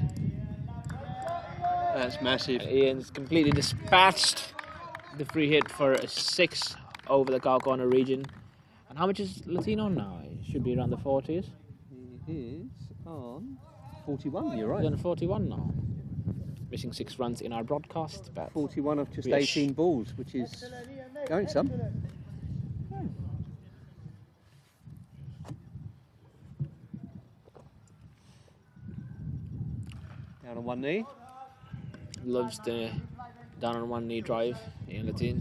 That's massive. And Ian's completely dispatched the free hit for a 6 over the cow corner region. And how much is Lathine on now? It should be around the 40s. He is on 41, you're He's right. on 41 now. Missing 6 runs in our broadcast. But 41 of just Yes. 18 balls, which is going some. Down on one knee. loves the down on one knee drive in Lathine.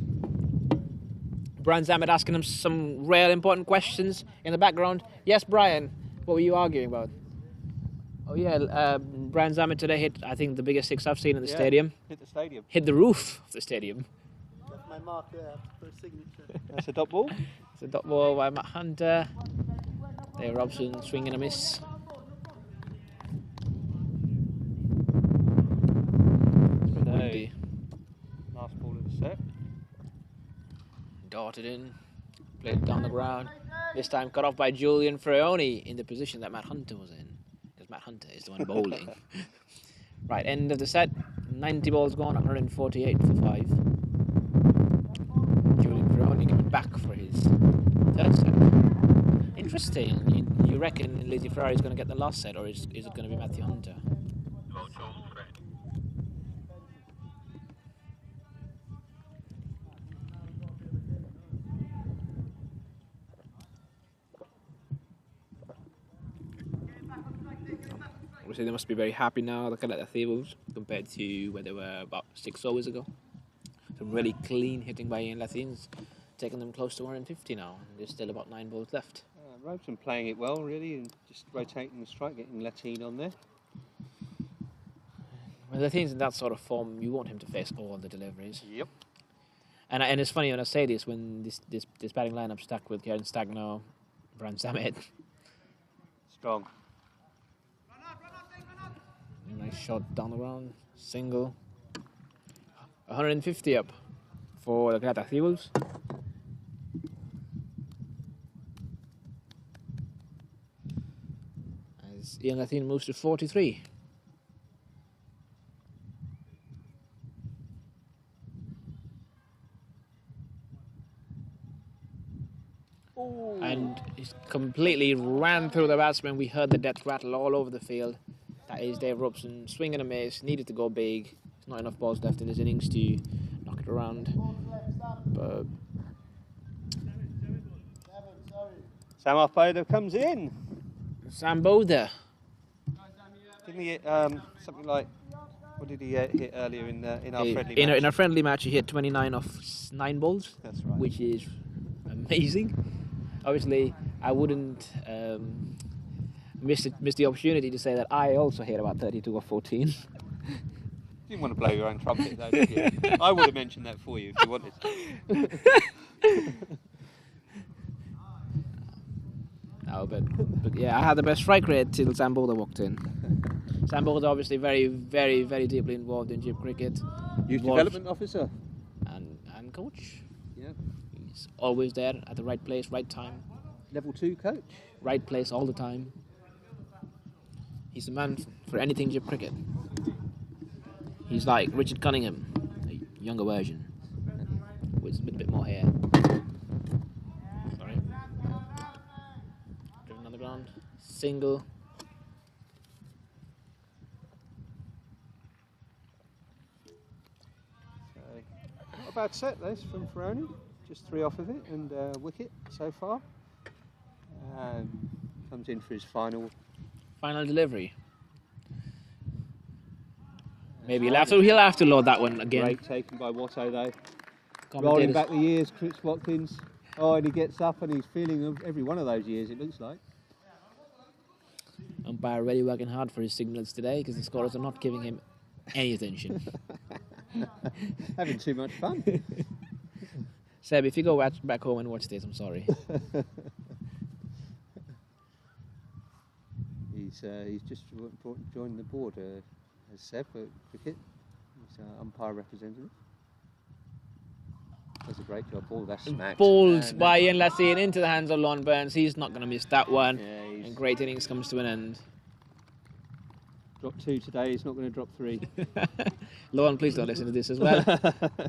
Brian Zamet asking him some real important questions in the background. Yes, Brian, what were you arguing about? Oh yeah, Brian Zamet today hit, I think, the biggest 6 I've seen in the stadium. Hit the stadium. Hit the roof of the stadium. That's my mark there for a signature. That's a dot ball. It's a dot ball by Matt Hunter. There, Robson swinging a miss. It's been windy. Last ball of the set. Darted in, played it down the ground. This time cut off by Julian Freoni in the position that Matt Hunter was in. Because Matt Hunter is the one bowling. Right, end of the set. 90 balls gone, 148 for 5. Julian Freoni coming back for his 3rd set. Interesting. You reckon Lizzie Ferrari is going to get the last set, or is it going to be Matthew Hunter? Well, Charles Fred. Obviously, they must be very happy now, the Caleta Seawolves, compared to where they were about 6 overs ago. Some really clean hitting by Ian Lathines, taking them close to 150 now. There's still about 9 balls left. Robeson playing it well, really, and just rotating the strike, getting Lathine on there. Well, Lathines in that sort of form, you want him to face all the deliveries. Yep. And it's funny when I say this, when this batting lineup stuck with Kieran Stagno, Brian Zamet. Strong. Nice shot down the ground, single. 150 up for the Caleta Seawolves. As Ian Lathine moves to 43. And he's completely ran through the batsman. We heard the death rattle all over the field. That is Dave Robson swinging a miss, needed to go big. There's not enough balls left in his innings to knock it around. But Sam Arpoda comes in. Sam Botha, Didn't he hit something like, what did he hit earlier in our friendly match? in a friendly match, he hit 29 off 9 balls, That's right. which is amazing. Obviously, I wouldn't miss the opportunity to say that I also hit about 32 or 14. You didn't want to blow your own trumpet though, did you? I would have mentioned that for you if you wanted. No, but yeah, I had the best strike rate till Sam Botha walked in. Sam Botha obviously very, very, very deeply involved in Jib cricket. Youth Involved- development officer. and coach. Yeah. He's always there at the right place, right time. Level 2 coach. Right place all the time. He's the man for anything Jib cricket. He's like Richard Cunningham, a younger version, with a bit more hair. Sorry. Driven on the ground. Single. Not a bad set, this, from Ferroni. Just 3 off of it and wicket so far. And comes in for his final. Final delivery. Maybe he'll have to load that one again. Break taken by Watto though. Rolling Commentators, back the years, Chris Watkins. Oh, and he gets up and he's feeling every one of those years, it looks like. Umpire really working hard for his signals today because the scorers are not giving him any attention. Having too much fun. Seb, if you go back home and watch this, I'm sorry. He's just joined the board as Seb at cricket. He's umpire representative. Does a great job. Ball that's smacked. Balled by Ian Lassine into the hands of Lon Burns. He's not going to miss that one. Yeah, And great innings comes to an end. Dropped 2 today. He's not going to drop 3. Lon, please don't listen to this as well.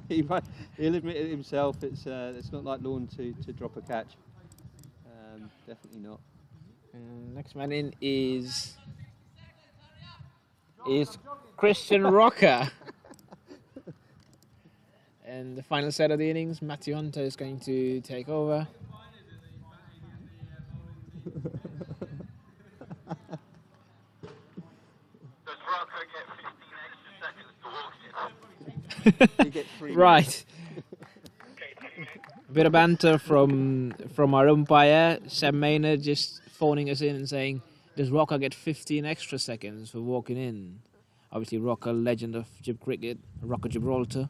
He'll admit it himself. It's not like Lorne to drop a catch. Definitely not. Next man in is Christian Rocker. And the final set of the innings, Matthew Hunter is going to take over. Does Rocco get 15 extra seconds to walk in? You get 3 Right. A bit of banter from our umpire, Sam Maynard, just phoning us in and saying, does Rocker get 15 extra seconds for walking in? Obviously, Rocker, legend of Gib cricket, Rocker Gibraltar,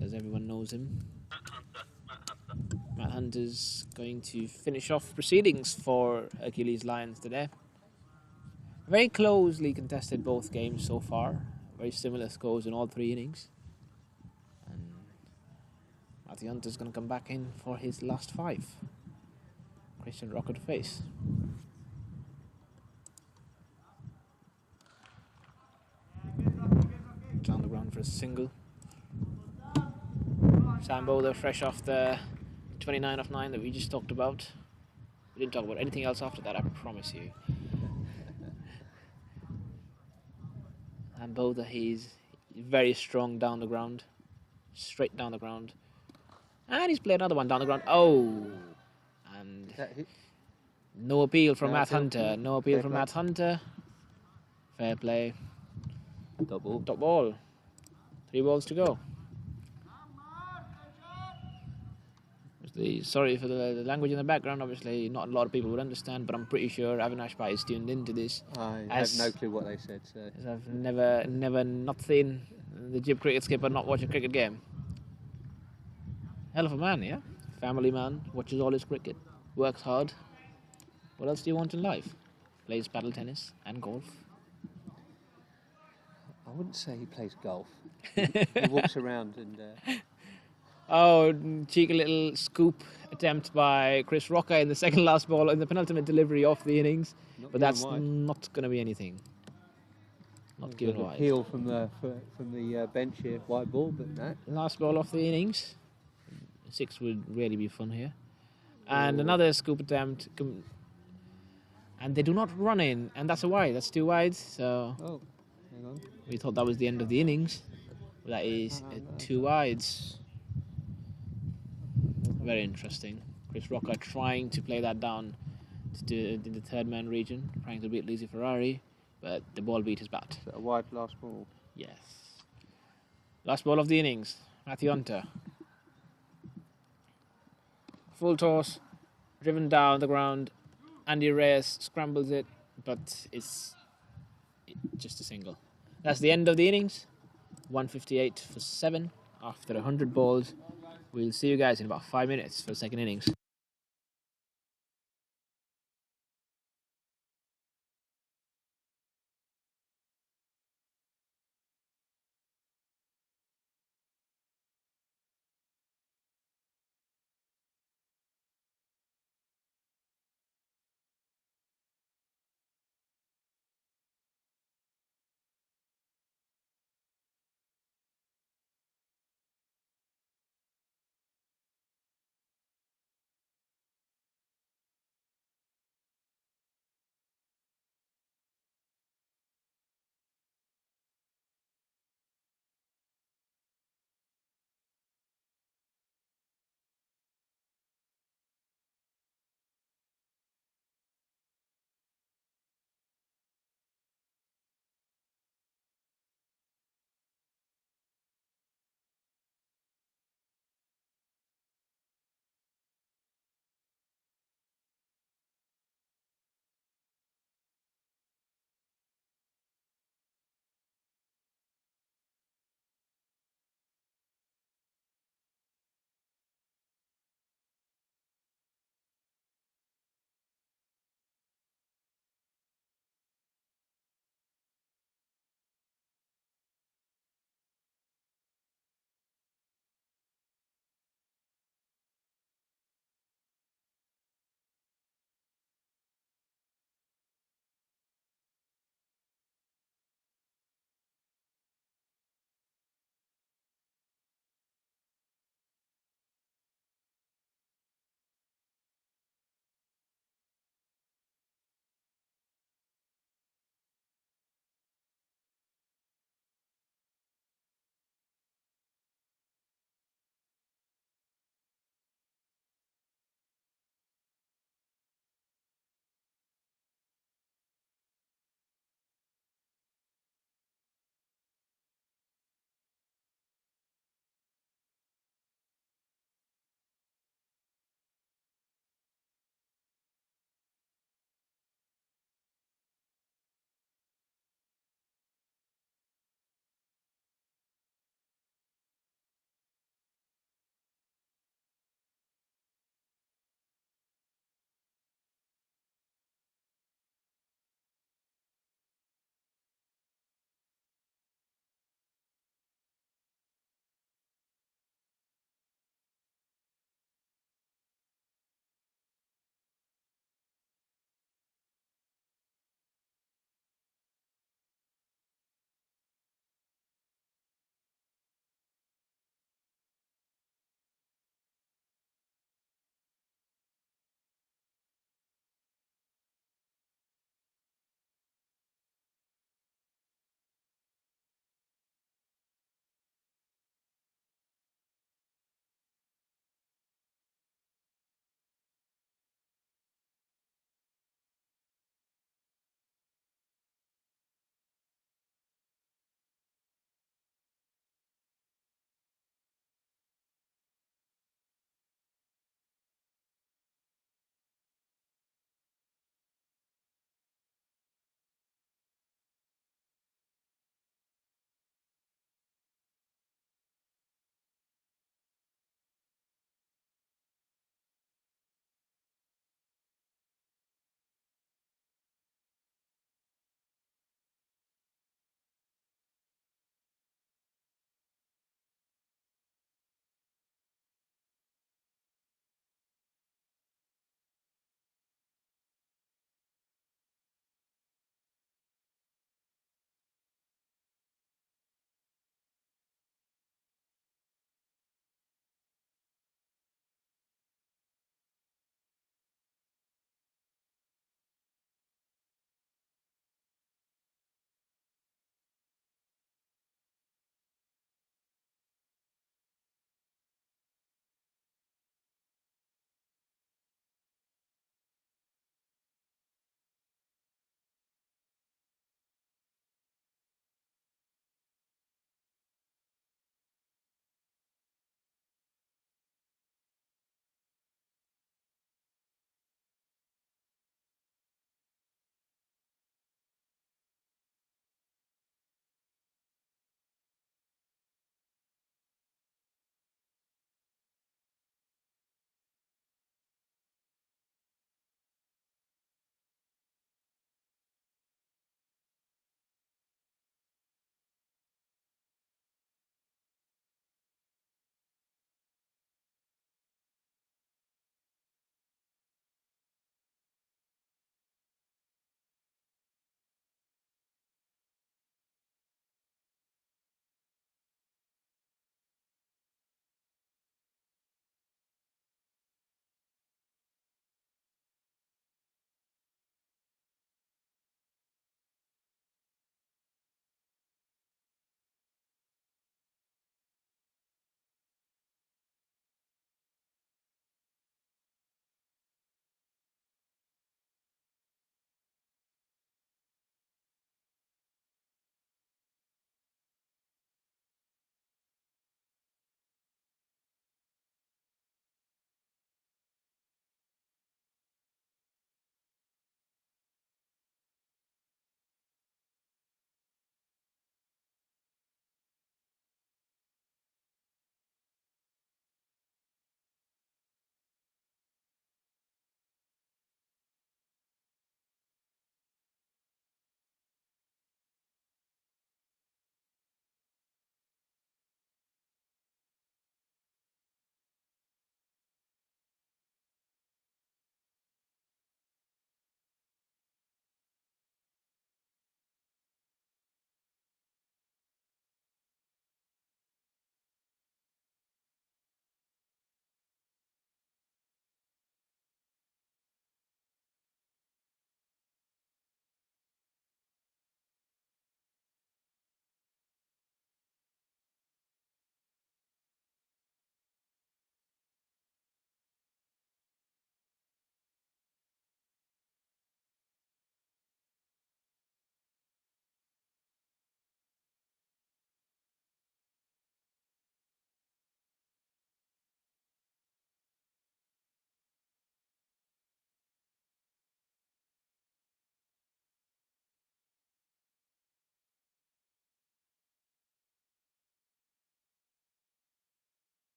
as everyone knows him. Matt Hunter's going to finish off proceedings for Hercules Lions today. Very closely contested both games so far. Very similar scores in all 3 innings. And Matthew Hunter's going to come back in for his last 5. Christian Rocker to face. Down the ground for a single. Sam Bowler fresh off the 29 of 9 that we just talked about. We didn't talk about anything else after that, I promise you. And Bowler, he's very strong down the ground. Straight down the ground. And he's played another one down the ground. Oh! And no appeal from Matt Hunter. No appeal from Matt Hunter. Fair play. Dot ball. Dot ball. 3 balls to go. Sorry for the language in the background. Obviously, not a lot of people would understand, but I'm pretty sure Avinash Pai is tuned into this. I have no clue what they said. So. As I've never not seen the Gib cricket skipper not watch a cricket game. Hell of a man, yeah? Family man, watches all his cricket, works hard. What else do you want in life? Plays paddle tennis and golf. I wouldn't say he plays golf. He walks around and... Oh, cheeky little scoop attempt by Chris Rocker in the second last ball in the penultimate delivery of the innings. But that's not going to be anything. Not given wide. Appeal from the bench here, wide ball, but no. Last ball of the innings. 6 would really be fun here. And another scoop attempt. And they do not run in. And that's a wide. That's 2 wides. So hang on. We thought that was the end of the innings. But that is 2 wides. Very interesting. Chris Rocker trying to play that down to the third man region, trying to beat Lizzie Ferrari, but the ball beat his bat. A wide last ball. Yes. Last ball of the innings. Matthew Hunter. Full toss, driven down the ground. Andy Reyes scrambles it, but it's just a single. That's the end of the innings. 158 for 7 after 100 balls. We'll see you guys in about 5 minutes for the second innings.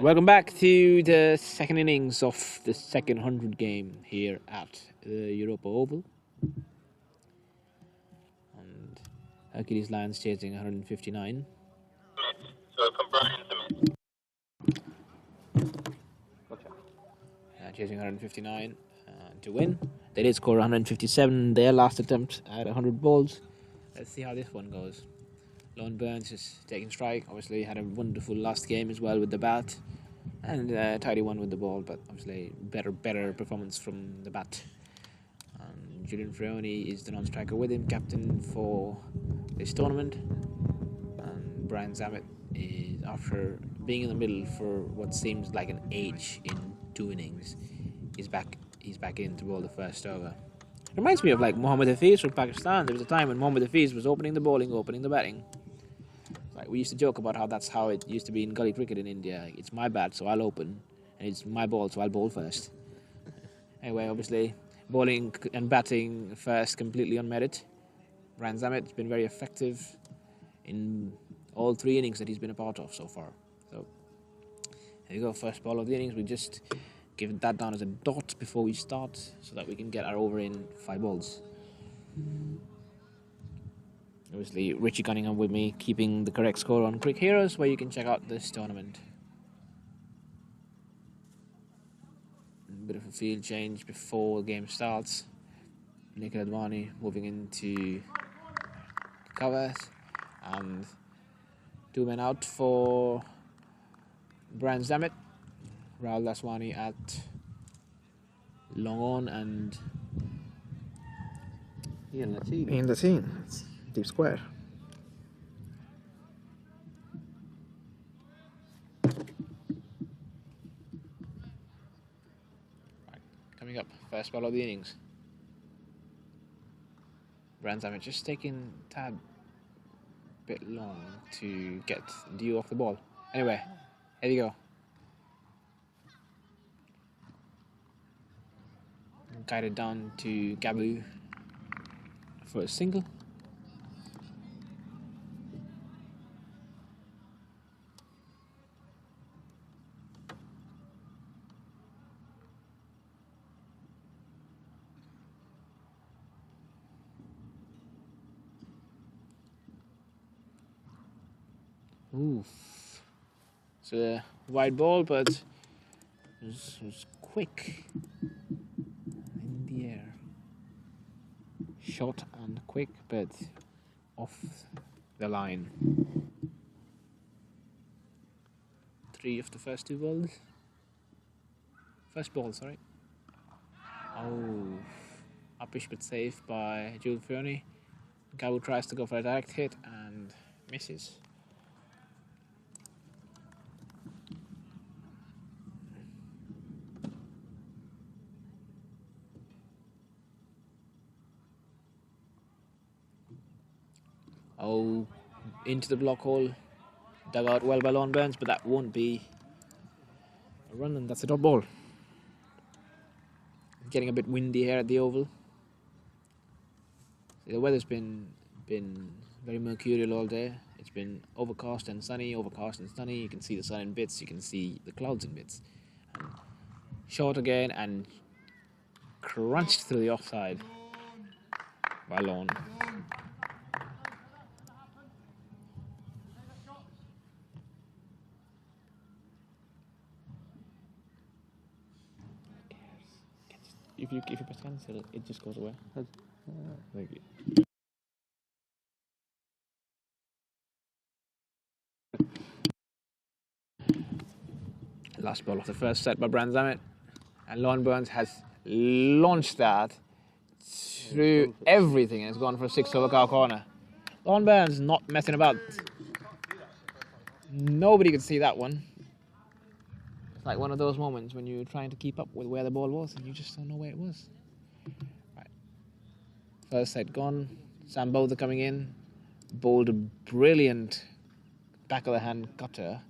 Welcome back to the second innings of the second 100 game here at the Europa Oval. And Hercules Lions chasing 159. So come Brian to me. Chasing 159 to win. They did score 157 their last attempt at 100 balls. Let's see how this one goes. Lon Burns is taking strike. Obviously had a wonderful last game as well with the bat. And a tidy one with the ball, but obviously better performance from the bat. Julian Frioni is the non-striker with him, captain for this tournament. And Brian Zammit is, after being in the middle for what seems like an age in 2 innings, he's back in to bowl the first over. It reminds me of like Mohammad Hafiz from Pakistan. There was a time when Mohammad Hafiz was opening the bowling, opening the batting. Like we used to joke about how that's how it used to be in gully cricket in India. It's my bat, so I'll open, and it's my ball, so I'll bowl first. Anyway, obviously, bowling and batting first completely on merit. Brian Zammit has been very effective in all 3 innings that he's been a part of so far. So, here you go, first ball of the innings. We just give that down as a dot before we start so that we can get our over in 5 balls. Obviously, Richie Cunningham with me, keeping the correct score on Crick Heroes, where you can check out this tournament. A bit of a field change before the game starts. Nikhil Advani moving into covers, and 2 men out for Brian Zammit. Rahul Daswani at long on and In the team. in the team. It's deep square. Right, coming up, first ball of the innings. Brian Zammit just taking a tad bit long to get Dio off the ball. Anyway, here you go. Guided down to Gabu for a single. Oof. It's a wide ball, but it was quick in the air. Short and quick, but off the line. 3 of the first 2 balls. First ball, sorry. Oh, uppish but safe by Jules Frioni. Gabu tries to go for a direct hit and misses. Oh, into the block hole. Dug out well by Lon Burns, but that won't be a run, and that's a dot ball. Getting a bit windy here at the Oval. See, the weather's been very mercurial all day. It's been overcast and sunny. You can see the sun in bits. You can see the clouds in bits. And short again and crunched through the offside by Lon. If you press cancel, it just goes away. Thank you. Last ball of the first set by Brian Zammit, and Lon Burns has launched that through everything and has gone for a 6 over cow corner. Lon Burns not messing about. Nobody could see that one. It's like one of those moments when you're trying to keep up with where the ball was and you just don't know where it was. Right. First set gone. Sam Botha coming in. Bowled a brilliant back of the hand gutter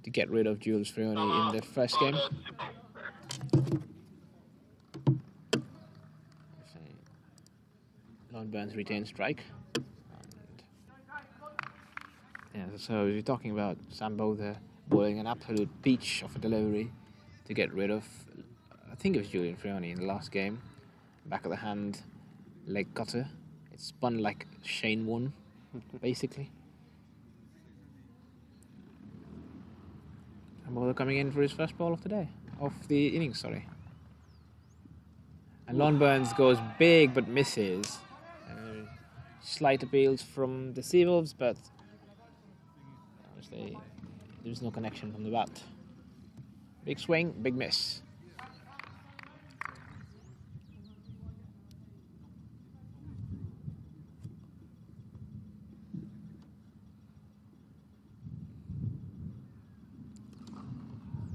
to get rid of Jules Frioni in the first game. Lon Burns retains strike. And Yeah, so you're talking about Sambo there bowling an absolute peach of a delivery to get rid of, I think it was Julian Frioni in the last game. Back of the hand, leg cutter. It spun like Shane won, basically. Sambo coming in for his first ball of the day, of the innings, sorry. And Lon Burns goes big but misses. Slight appeals from the Seawolves, but obviously there's no connection from the bat. Big swing, big miss.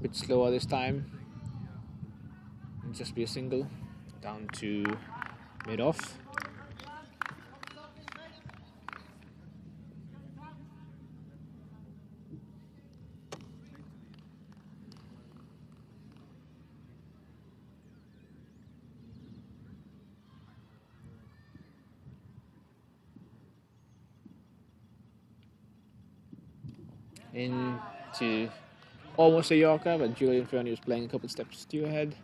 Bit slower this time. It'll just be a single. Down to mid-off. Into almost a Yorker, but Julian Frioni was playing a couple of steps too ahead,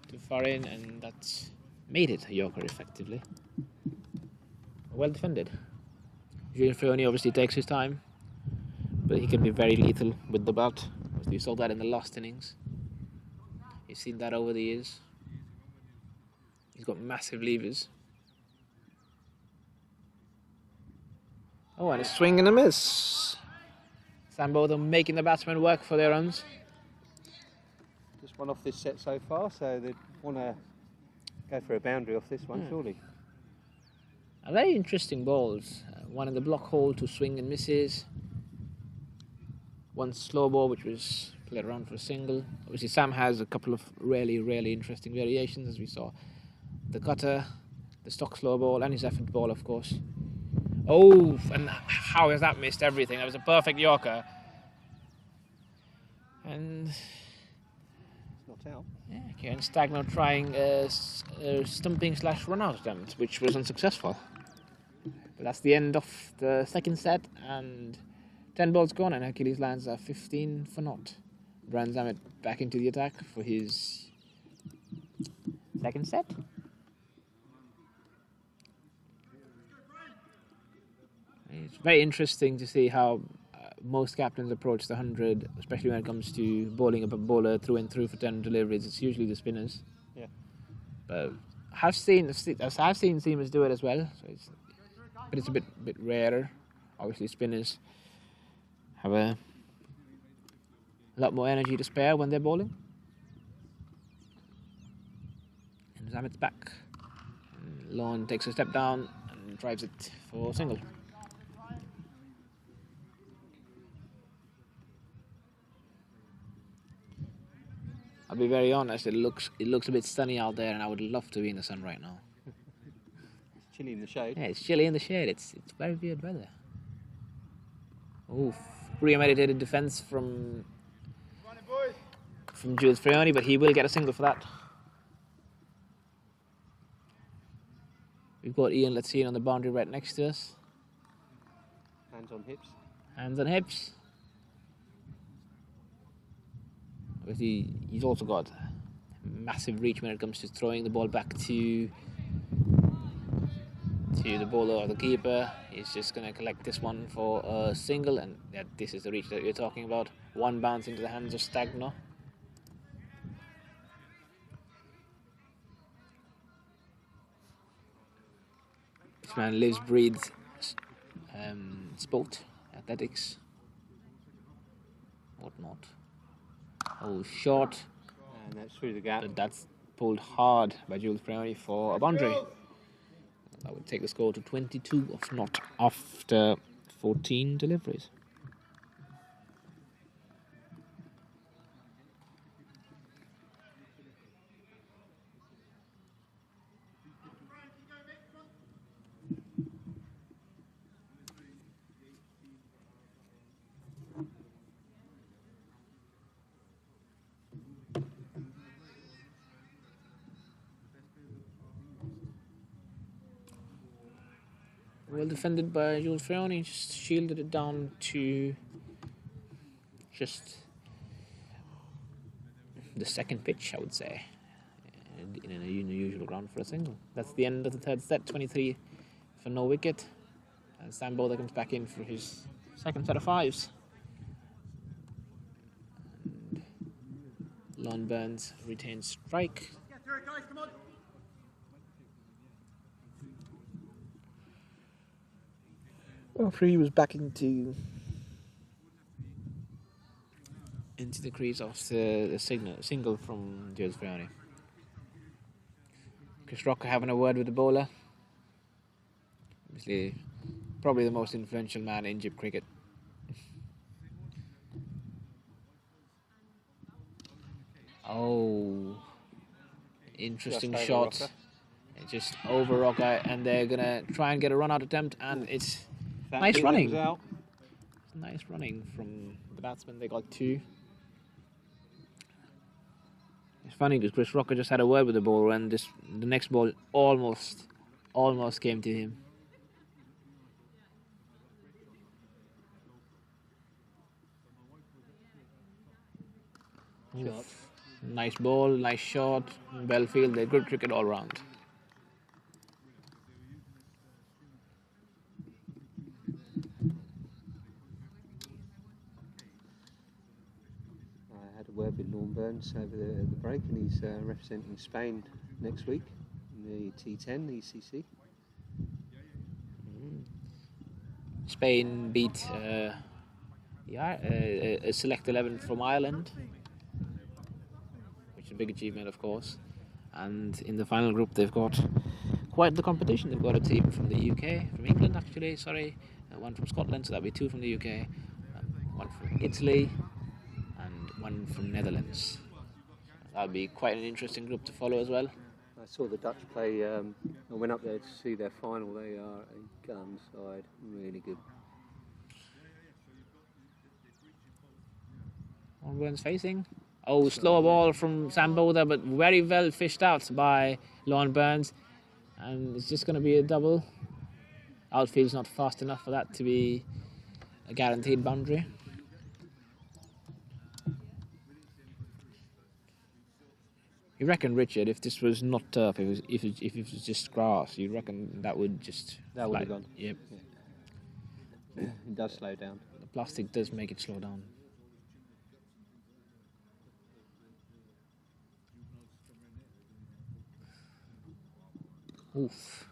too far in, and that's made it a Yorker effectively. Well defended. Julian Frioni obviously takes his time, but he can be very lethal with the bat. You saw that in the last innings. You've seen that over the years. He's got massive levers. Oh, and a swing and a miss. Sambo making the batsmen work for their runs. Just one off this set so far, so they want to go for a boundary off this one, surely. A very interesting balls. One in the block hole, two swing and misses. One slow ball, which was played around for a single. Obviously, Sam has a couple of really interesting variations, as we saw. The cutter, the stock slow ball, and his effort ball, of course. Oh, and how has that missed everything? That was a perfect Yorker. And It's not out. yeah, Kieran Stagno trying a stumping / run-out attempt, which was unsuccessful. But that's the end of the second set, and 10 balls gone, and Hercules lands a 15 for naught. Brand Zamet back into the attack for his second set. It's very interesting to see how most captains approach the 100, especially when it comes to bowling a bowler through and through for 10 deliveries. It's usually the spinners. Yeah. But I've seen seamers do it as well. So but it's a bit rarer. Obviously, spinners have a lot more energy to spare when they're bowling. And Zamet's back. And Lon takes a step down and drives it for a single. I'll be very honest, it looks a bit sunny out there, and I would love to be in the sun right now. It's chilly in the shade. Yeah, it's chilly in the shade. It's very weird weather. Oof. Premeditated defence from Jules Frioni, but he will get a single for that. We've got Ian Latsine on the boundary right next to us. Hands on hips. Hands on hips. Obviously, he's also got massive reach when it comes to throwing the ball back to the bowler or the keeper. He's just going to collect this one for a single, and this is the reach that you're talking about. One bounce into the hands of Stagno. This man lives, breathes sport, athletics, whatnot. Oh, short. And that's through the gap. But that's pulled hard by Jules Frioni for a boundary. That would take the score to 22 of not after 14 deliveries. Well, defended by Jules Frioni, just shielded it down to just the second pitch, I would say, in a unusual ground for a single. That's the end of the third set, 23 for no wicket. And Sam Bowler comes back in for his second set of fives. And Lon Burns retains strike. After he was back into the crease after the single from Jules Frioni. Chris Rocker having a word with the bowler. Obviously, probably the most influential man in Jib cricket. Oh, interesting shot. Just over Rocker, and they're gonna try and get a run-out attempt, and it's nice running. Nice running from the batsman. They got two. It's funny because Chris Rocker just had a word with the bowler, and the next ball almost came to him. Shot. Nice ball, nice shot. Belfield, they're good cricket all round. I had a word with Lorne Burns over the break, and he's representing Spain next week in the T10, the ECC. Spain beat a select 11 from Ireland, which is a big achievement, of course. And in the final group, they've got quite the competition. They've got a team from the UK, from England actually, one from Scotland, so that'll be two from the UK, one from Italy, and one from Netherlands. That'll be quite an interesting group to follow as well. I saw the Dutch play. I went up there to see their final. They are a gun side, really good. Lorne Burns facing. Oh, slower ball from Sam Bowler, but very well fished out by Lorne Burns. And it's just going to be a double. Outfield's not fast enough for that to be a guaranteed boundary. You reckon, Richard, if this was not turf, if it was just grass, you reckon that would have gone. Yep. Yeah. It does slow down. The plastic does make it slow down. Oof.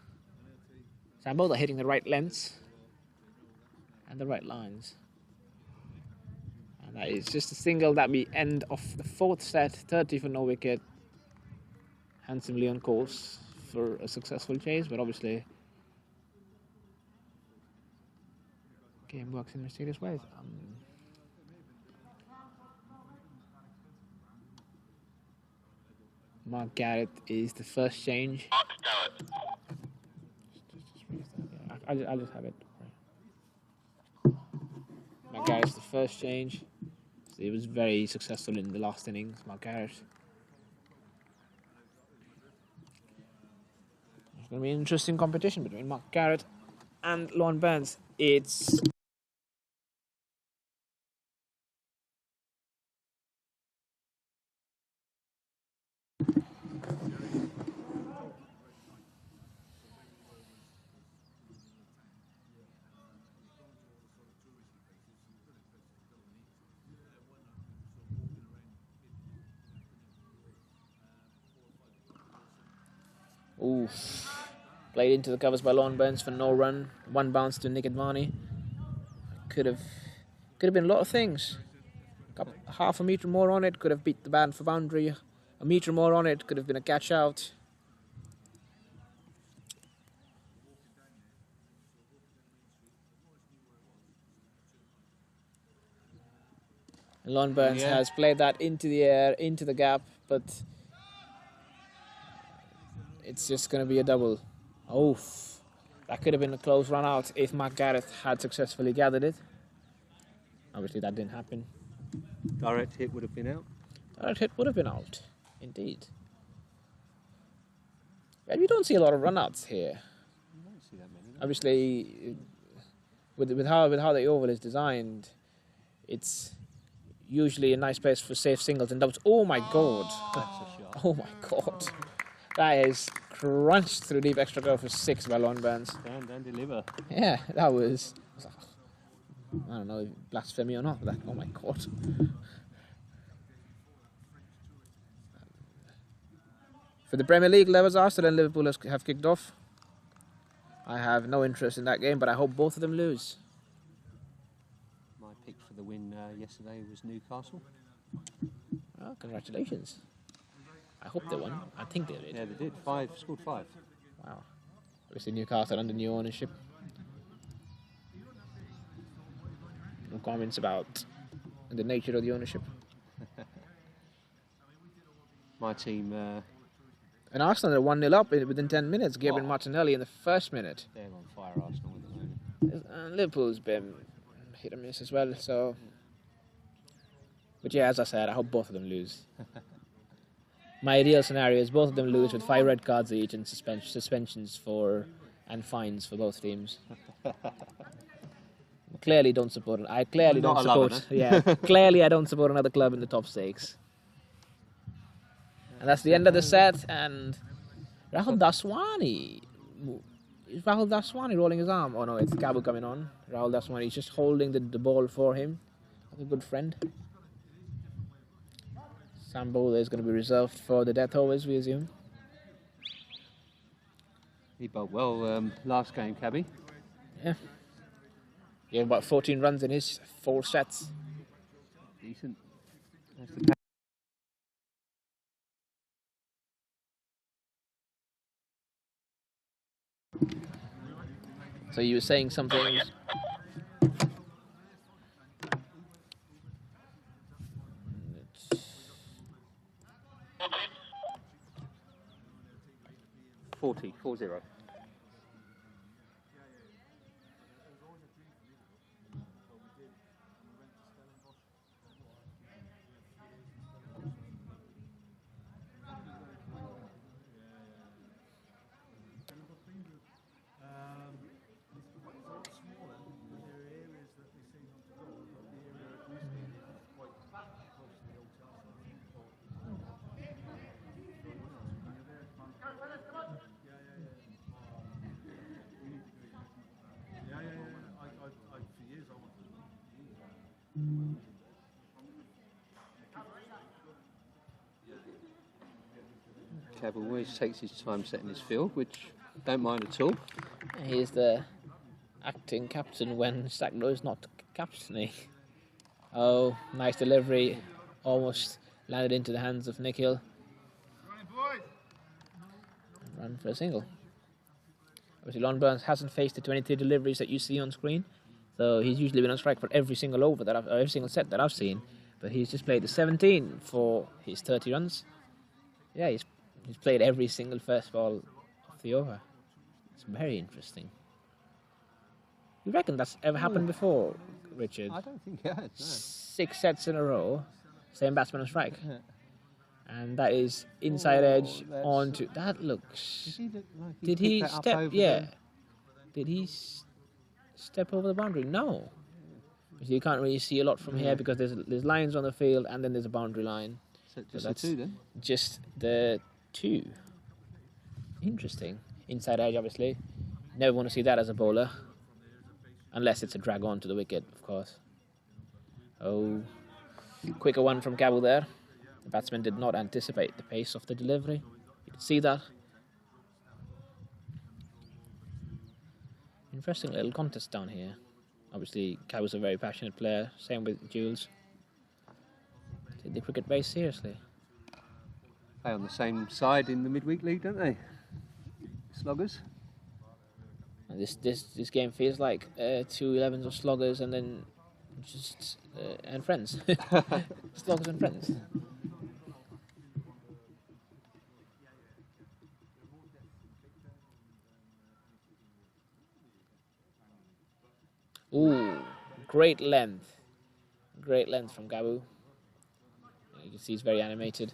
Sam Bowler hitting the right lengths and the right lines. And that is just a single that we end off the fourth set, 30 for no wicket. Handsomely on course for a successful chase, but obviously game works in mysterious ways. Mark Garrett is the first change. I'll just have it. Mark Garrett's the first change. So he was very successful in the last innings, Mark Garrett. It's going to be an interesting competition between Mark Garrett and Lorne Burns. It's played into the covers by Lorne Burns for no run. One bounce to Nick Advani. Could have been a lot of things. Half a metre more on it, could have beat the band for boundary. A metre more on it, could have been a catch out. And Lorne Burns has played that into the air, into the gap, but it's just going to be a double. Oof. That could have been a close run out if Mark Garrett had successfully gathered it. Obviously that didn't happen. Direct hit would have been out. Direct hit would have been out, indeed. Well, we don't see a lot of run outs here. You don't see that many, Obviously, with how the oval is designed, it's usually a nice place for safe singles and doubles. Oh my god! That's a shot. Oh my god! That is crunched through deep extra goal for 6 by Lon Burns. Stand and deliver. Yeah, that was I don't know, blasphemy or not. That, oh my god! For the Premier League, levels Arsenal and Liverpool have kicked off. I have no interest in that game, but I hope both of them lose. My pick for the win yesterday was Newcastle. Well, congratulations. I hope they won. I think they did. Yeah, they did. Scored 5. Wow. Obviously Newcastle under new ownership. No comments about the nature of the ownership. My team, And Arsenal are 1-0 up within 10 minutes. Gabriel Martinelli in the first minute. they're on fire, Arsenal, at the moment. And Liverpool's been hit or miss as well. So, but yeah, as I said, I hope both of them lose. My ideal scenario is both of them lose with 5 red cards each and suspensions and fines for both teams. Clearly don't support it. I clearly Not don't a lover, support. Yeah, clearly I don't support another club in the top stakes. And that's the end of the set. And Rahul Daswani. Is Rahul Daswani rolling his arm? Oh no, it's Gabu coming on. Rahul Daswani is just holding the ball for him, like a good friend. Sam Bowler is going to be reserved for the death overs, we assume. He bowled well last game, Cabby. Yeah. He had about 14 runs in his 4 sets. Decent. That's the So you were saying something. Forty 4-0. Cab always takes his time setting his field, which don't mind at all. He's the acting captain when Stacklow not captaining. Oh, nice delivery. Almost landed into the hands of Nick Hill. Run for a single. Obviously, Lon Burns hasn't faced the 23 deliveries that you see on screen, so he's usually been on strike for every single over that every single set that I've seen. But he's just played the 17 for his 30 runs. Yeah, he's played every single first ball of the over. It's very interesting. You reckon that's ever happened before, Richard? I don't think it has, no. 6 sets in a row, same batsman on strike. And that is inside edge onto... That looks... Does he look like Did he picked that up step... over Yeah. the- Did he step over the boundary? No. You can't really see a lot from here because there's lines on the field and then there's a boundary line. So just that's the 2 then? Just the 2. Interesting. Inside edge, obviously. Never want to see that as a bowler. Unless it's a drag on to the wicket, of course. Oh. Quicker one from Gabble there. The batsman did not anticipate the pace of the delivery. You can see that. Interesting little contest down here. Obviously, Gabble's a very passionate player. Same with Jules. Take the cricket base seriously. Play on the same side in the midweek league, don't they? Sloggers. And this game feels like 2 11s of sloggers and then just and friends. Sloggers and friends. Ooh, great length. Great length from Gabu. You can see he's very animated.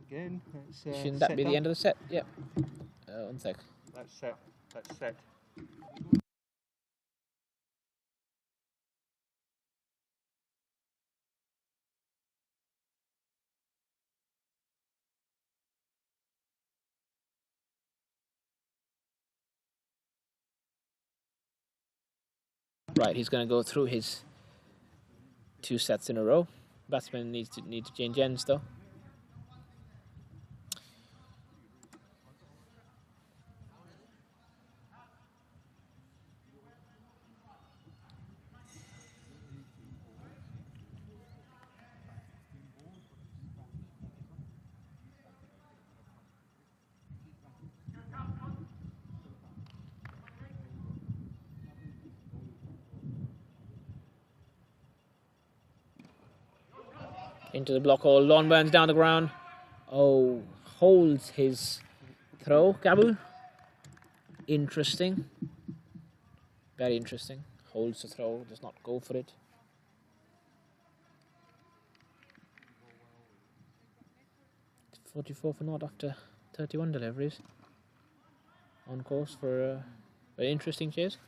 Again, that's Shouldn't that be the end of the set? Yep. 1 sec. That's set. That's set. Right, he's going to go through his 2 sets in a row. Batsman need to change ends though. Into the block hole. Lawn burns down the ground. Oh, holds his throw. Kabu. Interesting. Very interesting. Holds the throw. Does not go for it. It's 44 for naught after 31 deliveries. On course for a very interesting chase.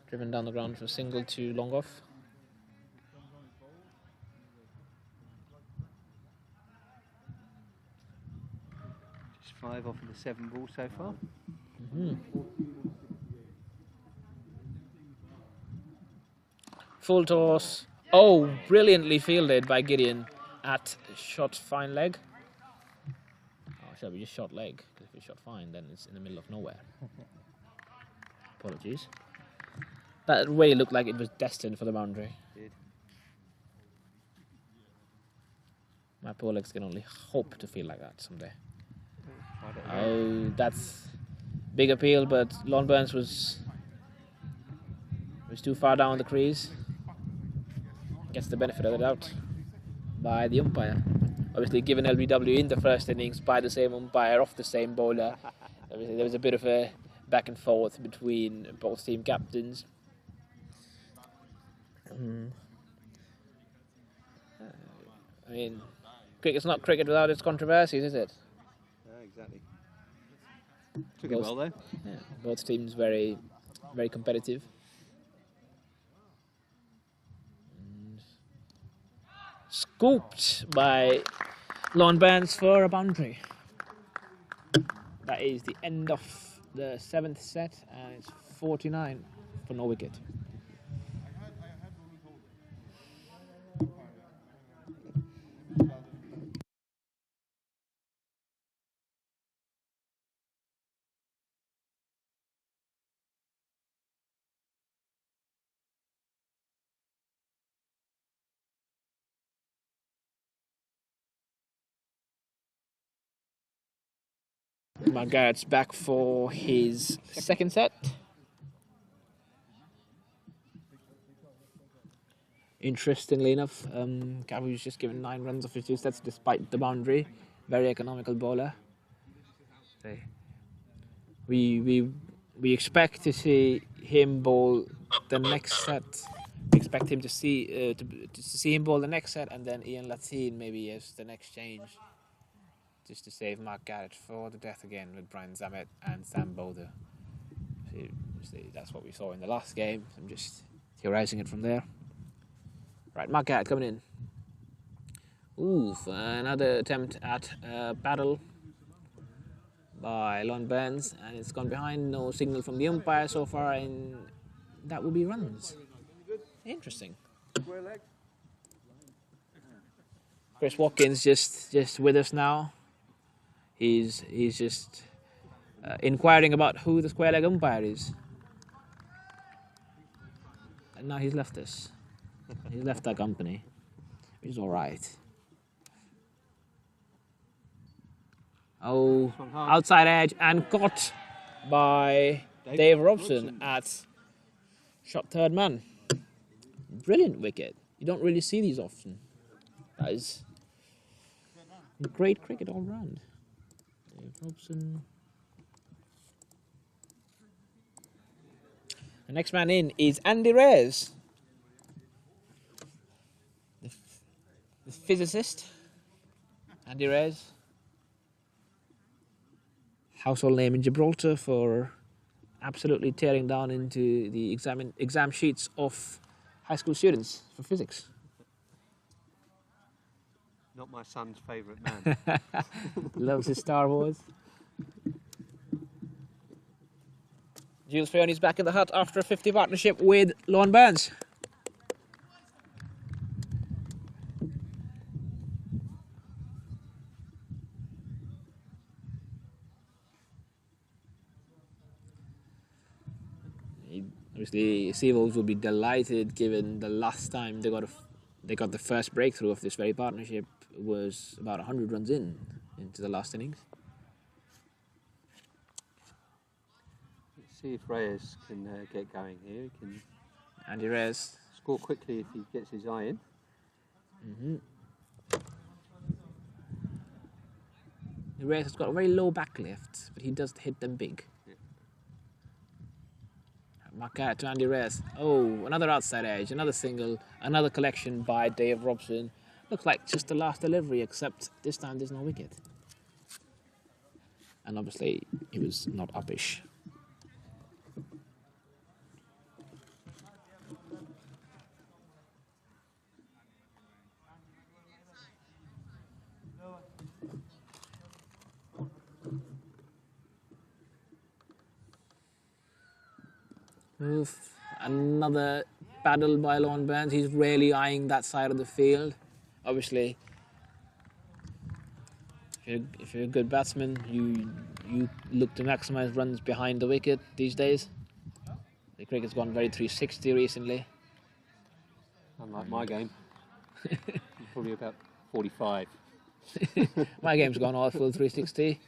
Driven down the ground for a single to long off. Just 5 off of the 7 ball so far. Full toss. Oh, brilliantly fielded by Gideon at shot fine leg. Oh, shall we just shot leg? Because if we shot fine, then it's in the middle of nowhere. Apologies. That way looked like it was destined for the boundary. Did. My poor legs can only hope to feel like that someday. I don't know. Oh, that's big appeal, but Lon Burns was too far down the crease. Gets the benefit of the doubt by the umpire. Obviously given LBW in the first innings by the same umpire off the same bowler. Obviously there was a bit of a back and forth between both team captains. I mean, cricket's not cricket without its controversies, is it? No, exactly. Took it well though. Yeah, both teams very, very competitive. Scooped by Lon Burns for a boundary. That is the end of the 7th set, and it's 49 for no wicket. Margaret's back for his 2nd set. Interestingly enough, Gabu was just given 9 runs off his 2 sets despite the boundary. Very economical bowler. We expect to see him bowl the next set. We expect him to see him bowl the next set, and then Ian Latin maybe as the next change, just to save Mark Garrett for the death again with Brian Zamet and Sam Bother. That's what we saw in the last game. I'm just theorising it from there. Right, Mark Garrett coming in. Oof, another attempt at battle by Lon Burns, and it's gone behind. No signal from the umpire so far, and that will be runs. Interesting. Chris Watkins just with us now. He's just inquiring about who the square leg umpire is. And now he's left us. He's left our company, which is all right. Oh, outside edge and caught by Dave Robson at shot 3rd man. Brilliant wicket. You don't really see these often. That is great cricket all round. Dave Robson. The next man in is Andy Reyes, the physicist. Andy Reyes. household name in Gibraltar for absolutely tearing down into the exam sheets of high school students for physics. Not my son's favourite man. Loves his Star Wars. Jules Frioni's back in the hut after a 50 partnership with Lorne Burns. Obviously, Seawolves will be delighted given the last time they got the first breakthrough of this very partnership was about 100 runs into the last innings. Let's see if Reyes can get going here. He can Andy Reyes. score quickly if he gets his eye in. Reyes has got a very low back lift, but he does hit them big. Marquette to Andy Reyes. Oh, another outside edge, another single, another collection by Dave Robson. Looks like just the last delivery, except this time there's no wicket. And obviously, he was not uppish. Oof. Another paddle by Lorne Burns. He's really eyeing that side of the field. Obviously, if you're a good batsman, you look to maximise runs behind the wicket these days. The cricket's gone very 360 recently. Unlike my game. Probably about 45. My game's gone all full 360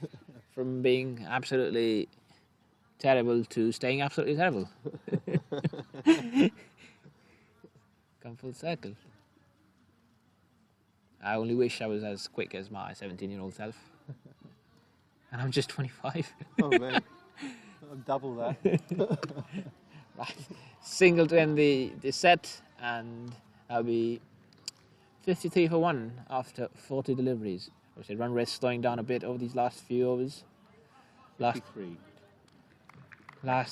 from being absolutely terrible to staying absolutely terrible. Come full circle. I only wish I was as quick as my 17-year-old self. And I'm just 25. Oh, man. I'm double that. Right. Single to end the set, and that'll be 53 for 1 after 40 deliveries. Obviously, run rate slowing down a bit over these last few overs. Last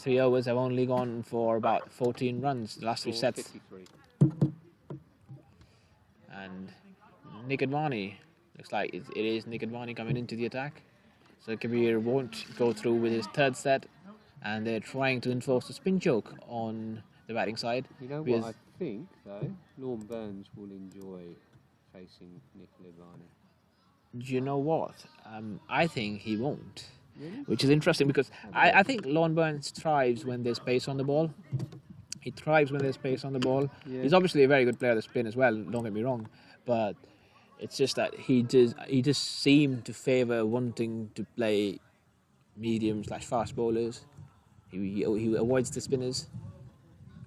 3 overs have only gone for about 14 runs, the last 3 sets. 53. And Nick Advani, looks like it is Nick Advani coming into the attack. So Kabir won't go through with his third set, and they're trying to enforce a spin choke on the batting side. You know what I think, though? Lorne Burns will enjoy facing Nick Advani. Do you know what? I think he won't. Really? Which is interesting because I think Lorne Burns thrives when there's pace on the ball. He thrives when there's pace on the ball. Yeah. He's obviously a very good player to spin as well, don't get me wrong. But it's just that he just seemed to favour wanting to play medium/fast bowlers. He avoids the spinners.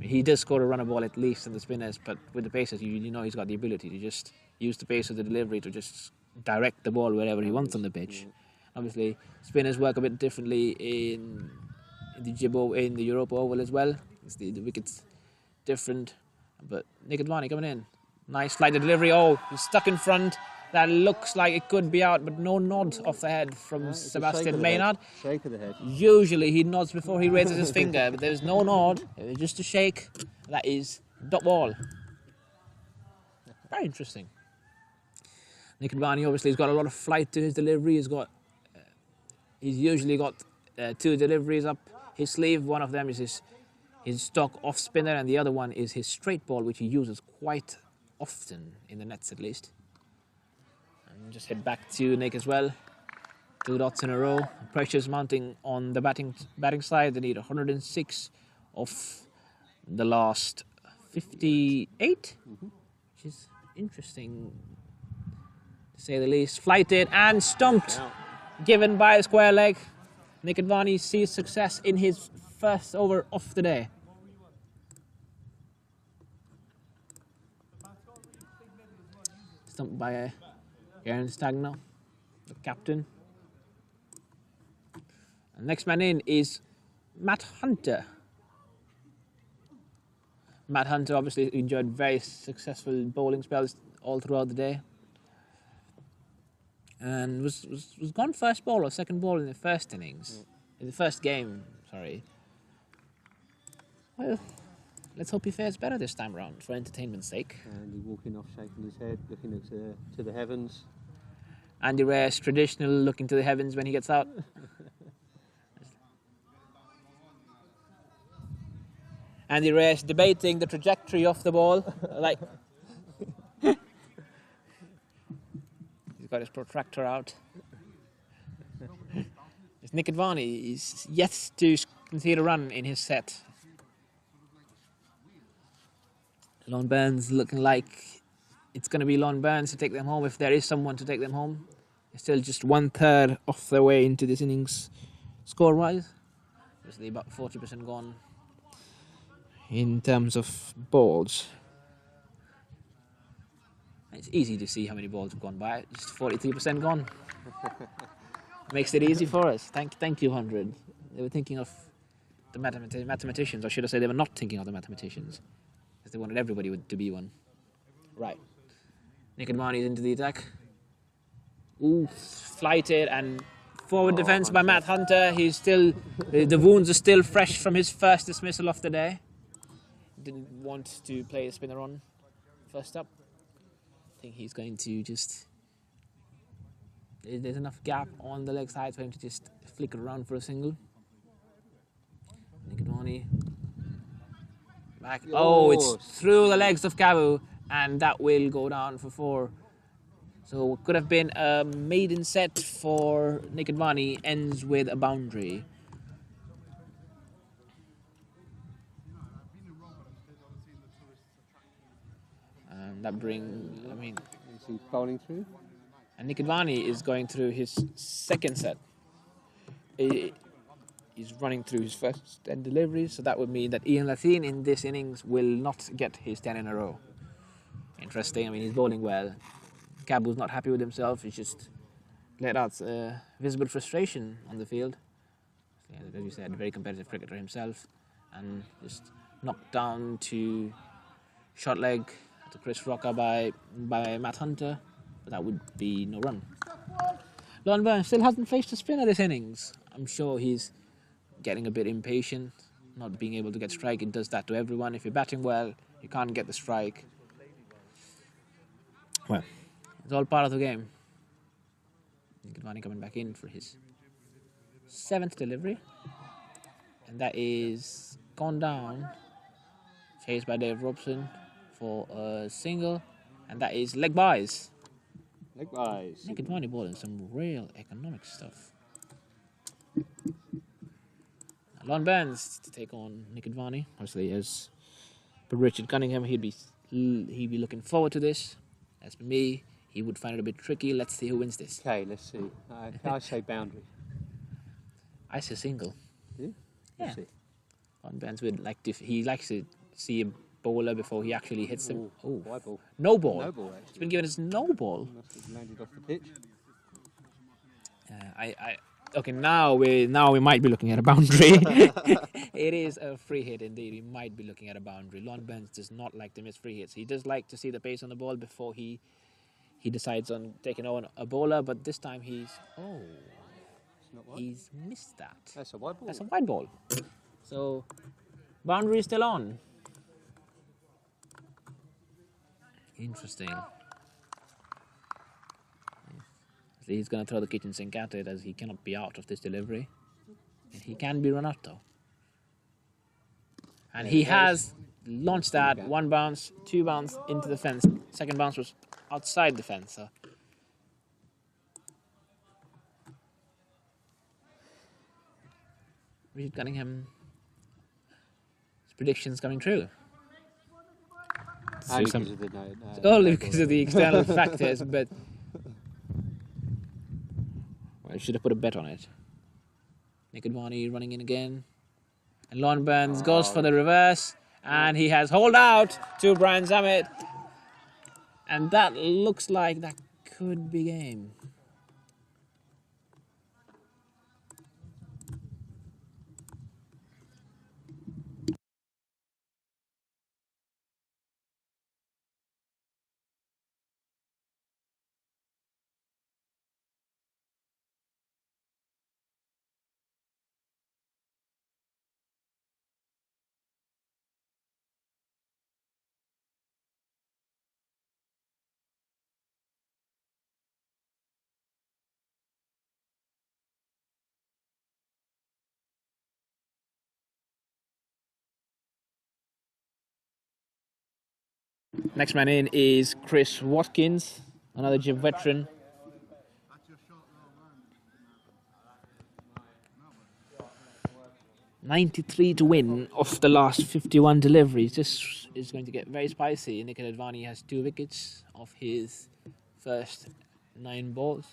He does score a run of ball at least in the spinners, but with the pacers, you know he's got the ability to just use the pace of the delivery to just direct the ball wherever he wants on the pitch. Yeah. Obviously, spinners work a bit differently in the Europa Oval as well. It's the wicket's different. But Nick Advani coming in. Nice flight, the delivery. Oh, he's stuck in front. That looks like it could be out, but no nod off the head from Sebastian Maynard. Shake of the head. Usually he nods before he raises his finger, but there's no nod. It was just a shake. That is dot ball. Very interesting. Nick Advani obviously has got a lot of flight to his delivery. He's usually got 2 deliveries up his sleeve. One of them is his stock off spinner, and the other one is his straight ball, which he uses quite often in the nets at least. And just head back to Nick as well. 2 dots in a row. Pressure's mounting on the batting side. They need 106 of the last 58, which is interesting to say the least. Flighted and stumped. Given by a square leg. Nick Advani sees success in his first over of the day. Stumped by Aaron Stagno, the captain. And next man in is Matt Hunter. Matt Hunter obviously enjoyed very successful bowling spells all throughout the day. and was gone first ball or second ball in the first innings, in the first game. Sorry. Well, let's hope he fares better this time around for entertainment's sake. And he walking off, shaking his head, looking to the heavens. Andy Reyes, traditional, looking to the heavens when he gets out. Andy Reyes debating the trajectory of the ball, like he's got his protractor out. It's Nick Advani. He's yet to concede a run in his set. Lon Burns looking like it's going to be Lon Burns to take them home if there is someone to take them home. They're still just 1/3 of their way into this innings score-wise. Obviously about 40% gone in terms of balls. It's easy to see how many balls have gone by. Just 43% gone. Makes it easy for us. Thank you, 100. They were thinking of the mathematicians, or should I say they were not thinking of the mathematicians, because they wanted everybody to be one. Right. Nick Advani is into the attack. Ooh, flighted and forward defence by Matt Hunter. He's still, the wounds are still fresh from his first dismissal of the day. Didn't want to play a spinner on first up. I think he's going to just, there's enough gap on the leg side for him to just flick it around for a single. Nick Advani back. Oh, it's through the legs of Cabu, and that will go down for 4. So it could have been a maiden set for Nick Advani, ends with a boundary. And that brings, I mean, Is he bowling through? and Nick Advani is going through his second set. He's running through his first 10 deliveries, so that would mean that Ian Lathine in this innings will not get his 10 in a row. Interesting. I mean, he's bowling well. Cabu's not happy with himself. He's just let out visible frustration on the field. Yeah, as you said, very competitive cricketer himself, and just knocked down to short leg to Chris Rocker by Matt Hunter, but that would be no run. Lon Burns still hasn't faced a spinner this innings. I'm sure he's getting a bit impatient, not being able to get strike. It does that to everyone. If you're batting well, you can't get the strike. Well, it's all part of the game. Nick Advani coming back in for his 7th delivery, and that is gone down, chased by Dave Robson for a single, and that is leg byes. Leg byes. Nick Advani bowling some real economic stuff. Lon Burns to take on Nick Advani. Obviously, as for Richard Cunningham, he'd be looking forward to this. As for me, he would find it a bit tricky. Let's see who wins this. Okay, let's see. I say boundary. I say single. Yeah. Yeah. Let's see. Lon Burns would like to. He likes to see a bowler before he actually hits him. Oh, Why ball? no ball. No ball, It's actually. been given as no ball. Must have landed off the pitch. Okay, now we might be looking at a boundary. It is a free hit indeed. We might be looking at a boundary. Lon Burns does not like to miss free hits. He does like to see the pace on the ball before he decides on taking on a bowler. But this time he's missed that. That's a wide ball. That's a wide ball. So boundary is still on. Interesting. He's going to throw the kitchen sink at it, as he cannot be out of this delivery. And he can be run out though. And he has launched that 1 bounce, 2 bounce into the fence. Second bounce was outside the fence. So. Richard Cunningham, his predictions coming true. Only because of the Only because of the external factors, but I should have put a bet on it. Nick Advani running in again. And Lon Burns goes for the reverse. And he has holed out to Brian Zammit. And that looks like that could be game. Next man in is Chris Watkins, another Jib veteran. 93 to win off the last 51 deliveries. This is going to get very spicy. Nikhil Advani has 2 wickets off his first 9 balls.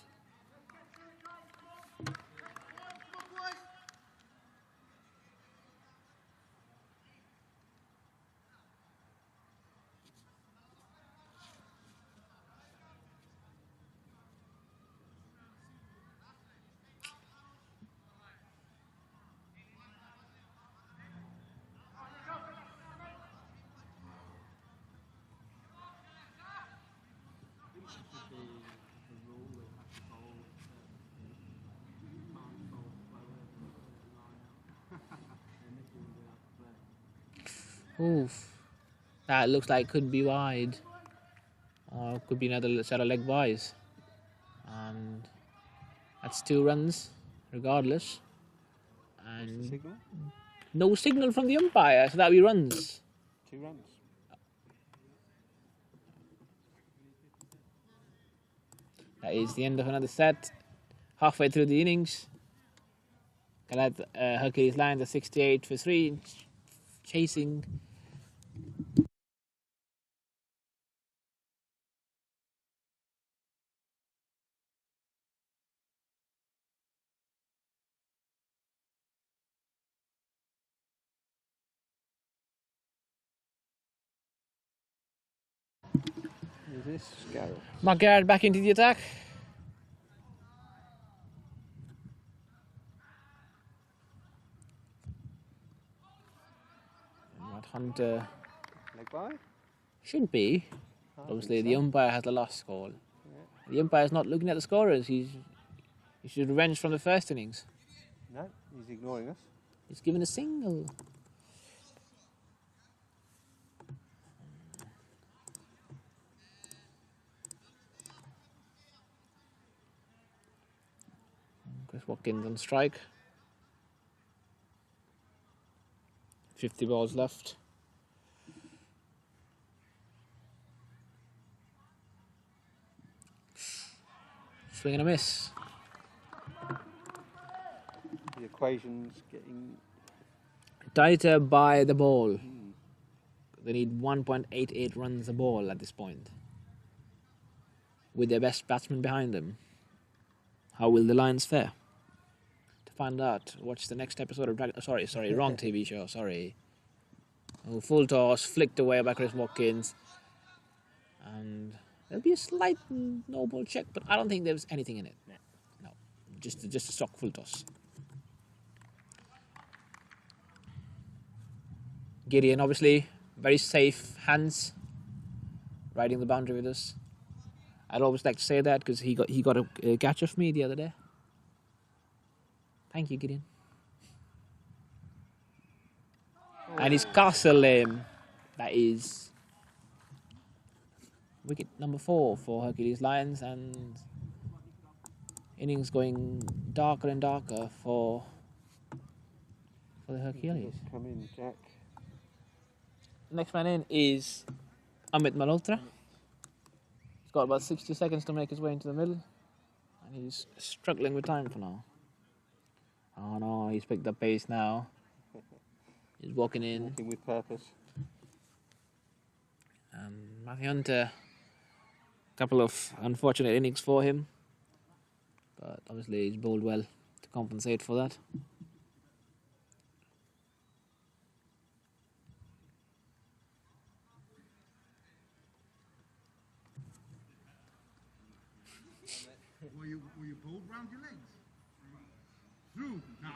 Oof. That looks like could be wide. Or could be another set of leg byes. And that's 2 runs, regardless. And Signal? no signal from the umpire, so that'll be runs. 2 runs. That is the end of another set. Halfway through the innings. Caleta, Hercules Lions are 68 for 3, chasing. Is this Garrett? Mark Garrett back into the attack. Matt Hunter Leg by? should be. Obviously, the umpire has the last call. The umpire is not looking at the scorers. He should revenge from the first innings. No, he's ignoring us. He's given a single. Chris Watkins on strike. 50 balls left. Swing and a miss. The equation's getting Tighter by the ball. They need 1.88 runs a ball at this point, with their best batsman behind them. How will the Lions fare? To find out, watch the next episode of Dragon. Sorry, wrong TV show. Sorry. Oh, full toss, flicked away by Chris Watkins, and there'll be a slight no ball check, but I don't think there's anything in it. No, just a stock full toss. Gideon, obviously, very safe hands, riding the boundary with us. I'd always like to say that because he got a catch off me the other day. Thank you, Gideon. And his castle aim. That is wicket number 4 for Hercules Lions, and innings going darker and darker for the Hercules. come in, Jack. Next man in is Amit Malhotra. He's got about 60 seconds to make his way into the middle, and he's struggling with time for now. Oh no, he's picked up pace now. He's walking in. Walking with purpose. Matthew Hunter, a couple of unfortunate innings for him, but obviously he's bowled well to compensate for that. Were you pulled round your legs? Through? No.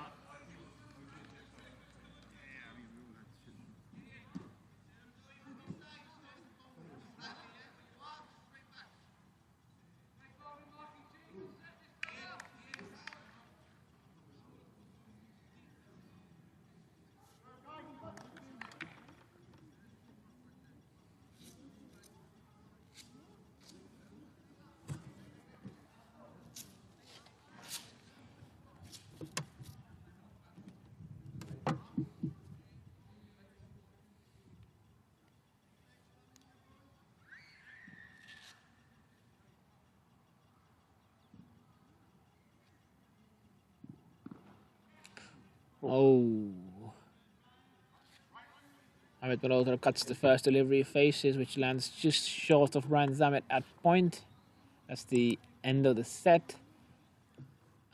Oh. Amit Malhotra cuts the first delivery, faces, which lands just short of Brian Zamet at point. That's the end of the set.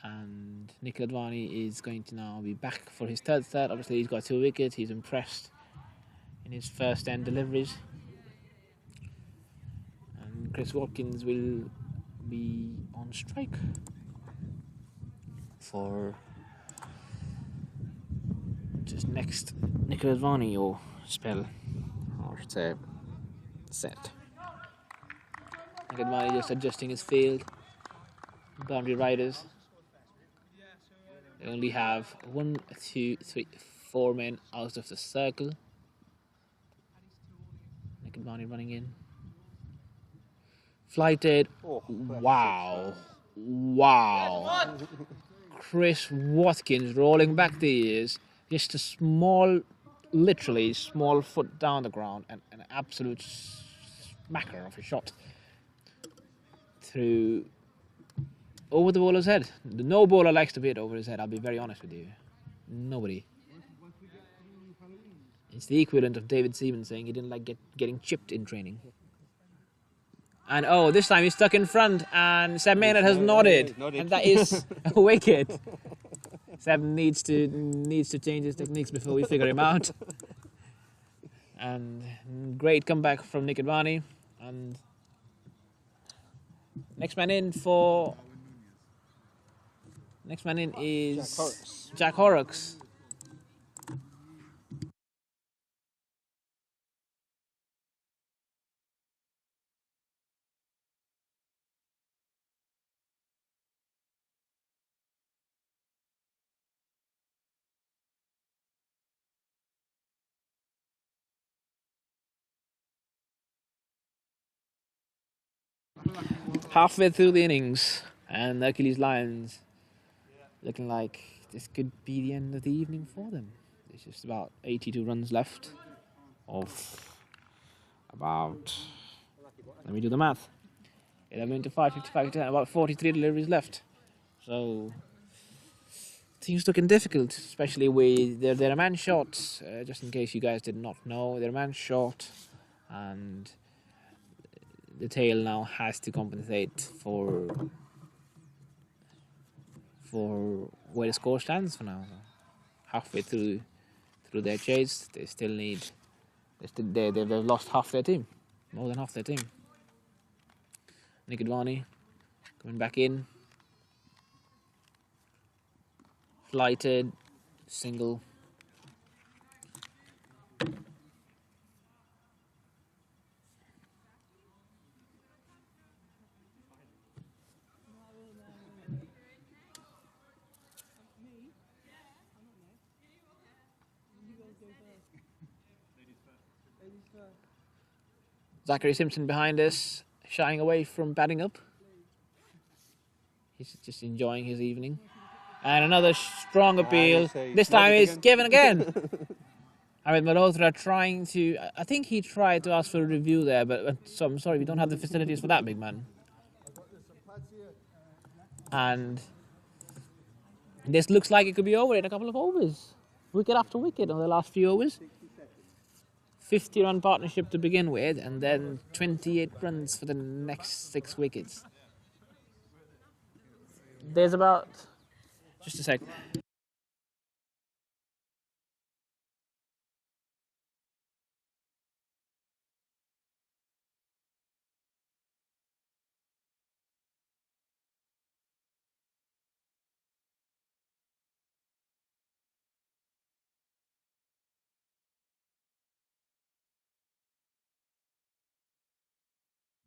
And Nikhil Advani is going to now be back for his third set. Obviously, he's got 2 wickets. He's impressed in his first 10 deliveries. And Chris Watkins will be on strike for just next Nikhil Advani or spell, or should say set. Nikhil Advani just adjusting his field. Boundary riders. They only have 1, 2, 3, 4 men out of the circle. Nikhil Advani running in. Flighted. Wow. Wow. Chris Watkins rolling back the ears. Just a small, literally small foot down the ground, and an absolute smacker of a shot through over the bowler's head. No bowler likes to be hit over his head, I'll be very honest with you. Nobody. It's the equivalent of David Seaman saying he didn't like getting chipped in training. And oh, this time he's stuck in front, and Seb Maynard has nodded, and that is a wicket. Seb needs to change his techniques before we figure him out. And great comeback from Nick Advani. And next man in is Jack Horrocks. Halfway through the innings, and Hercules Lions looking like this could be the end of the evening for them. There's just about 82 runs left of about, let me do the math, 11 into 5, 55 to 10, about 43 deliveries left. So things looking difficult, especially with they're a man short, just in case you guys did not know, they're a man short, and the tail now has to compensate for where the score stands for now. Halfway through their chase, they still need. They've lost half their team, more than half their team. Nick Advani coming back in, flighted, single. Zachary Simpson behind us, shying away from batting up. He's just enjoying his evening. And another strong appeal. This time it's given again. Amit Malhotra trying to... I think he tried to ask for a review there, but so I'm sorry, we don't have the facilities for that, big man. And this looks like it could be over in a couple of overs. Wicket after wicket on the last few overs. 50-run partnership to begin with, and then 28 runs for the next 6 wickets. There's about... Just a sec.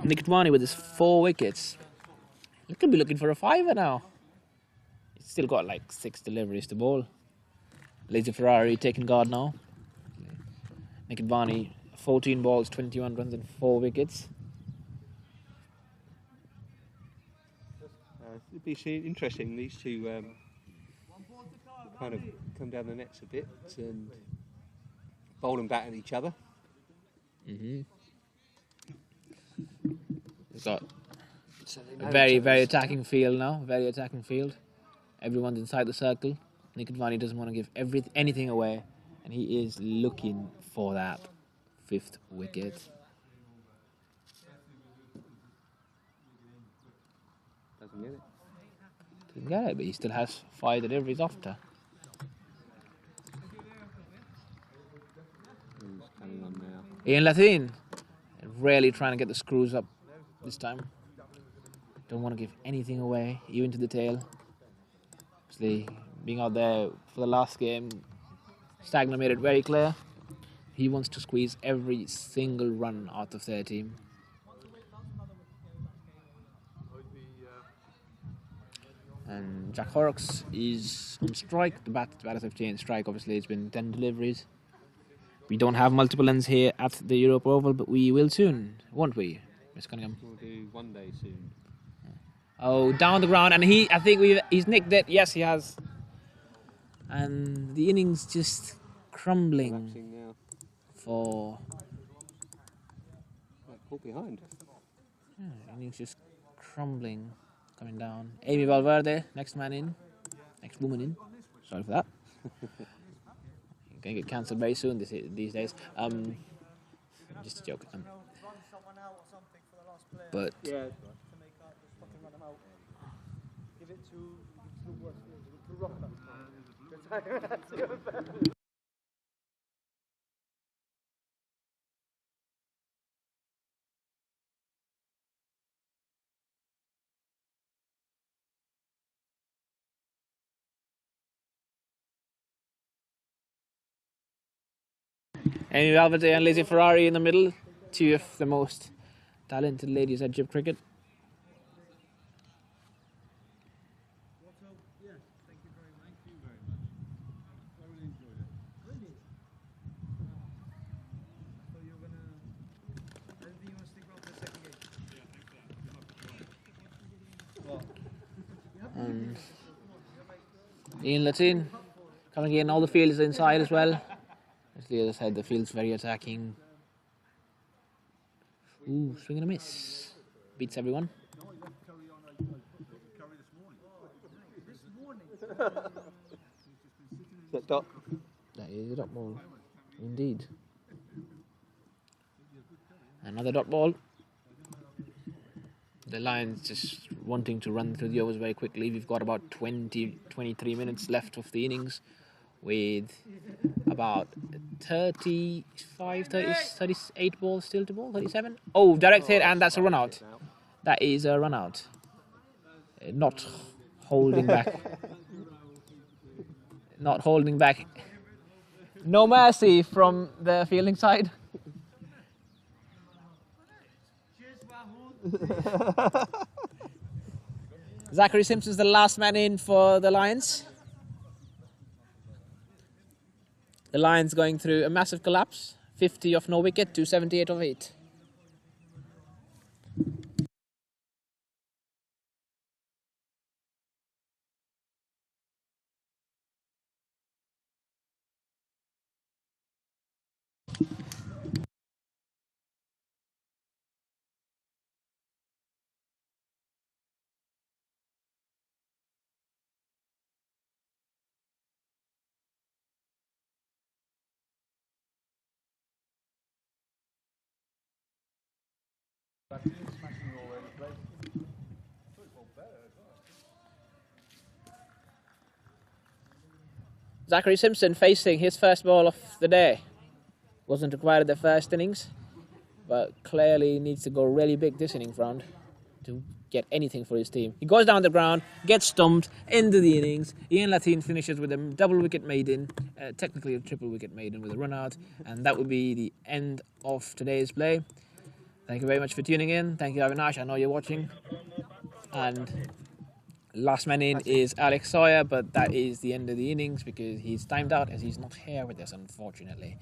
Nick Advani with his 4 wickets. He could be looking for a 5er now. He's still got like 6 deliveries to bowl. Lazy Ferrari taking guard now. Nick Advani, 14 balls, 21 runs and 4 wickets. It'd be interesting, these two kind of come down the nets a bit and bowl and bat at each other. Mm-hmm. We've got a very attacking field now. Very attacking field. Everyone's inside the circle. Nick Advani doesn't want to give anything away, and he is looking for that 5th wicket. Doesn't get it. Didn't get it, but he still has 5 deliveries after. Who's coming on now? Ian Latin, really trying to get the screws up this time. Don't want to give anything away, even to the tail. Obviously, being out there for the last game, Stagner made it very clear. He wants to squeeze every single run out of their team. And Jack Horrocks is on strike. The batters have changed strike. Obviously, it's been 10 deliveries. We don't have multiple ends here at the Europe Oval, but we will soon, won't we, Miss Cunningham? We'll do one day soon. Oh, down the ground, and I think he's nicked it. Yes, he has. And the innings just crumbling Collapsing now. for. Caught behind. Innings just crumbling, coming down. Amy Valverde, next man in, next woman in. Sorry for that. Gonna get cancelled very soon these days. Just a joke. But Yeah. Give it to Amy Valverde and Lizzie Ferrari in the middle, 2 of the most talented ladies at Jib cricket. And Ian Latin coming in, all the field is inside as well. As the other side, the field's very attacking. Ooh, swing and a miss. Beats everyone. Is that dot? That is a dot ball. Indeed. Another dot ball. The Lions just wanting to run through the overs very quickly. We've got about 23 minutes left of the innings with about 38 balls still to ball, 37. Oh, direct hit, and that's a run out. That is a run out. Not holding back. Not holding back. No mercy from the fielding side. Zachary Simpson's the last man in for the Lions. The Lions going through a massive collapse. 50 off no wicket to 78 of 8. Zachary Simpson facing his first ball of the day. Wasn't required in the first innings, but clearly needs to go really big this innings round to get anything for his team. He goes down the ground, gets stumped into the innings. Ian Latin finishes with a double wicket maiden, technically a triple wicket maiden with a run out, and that would be the end of today's play. Thank you very much for tuning in. Thank you, Avinash. I know you're watching. And last man in is Alex Sawyer, but that is the end of the innings because he's timed out as he's not here with us, unfortunately.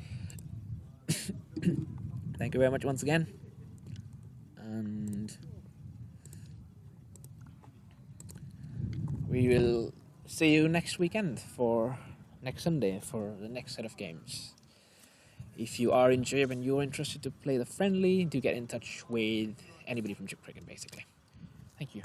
Thank you very much once again. And we will see you next weekend next Sunday for the next set of games. If you are in Jib and you're interested to play the friendly, do get in touch with anybody from Jib Cricket, basically. Thank you.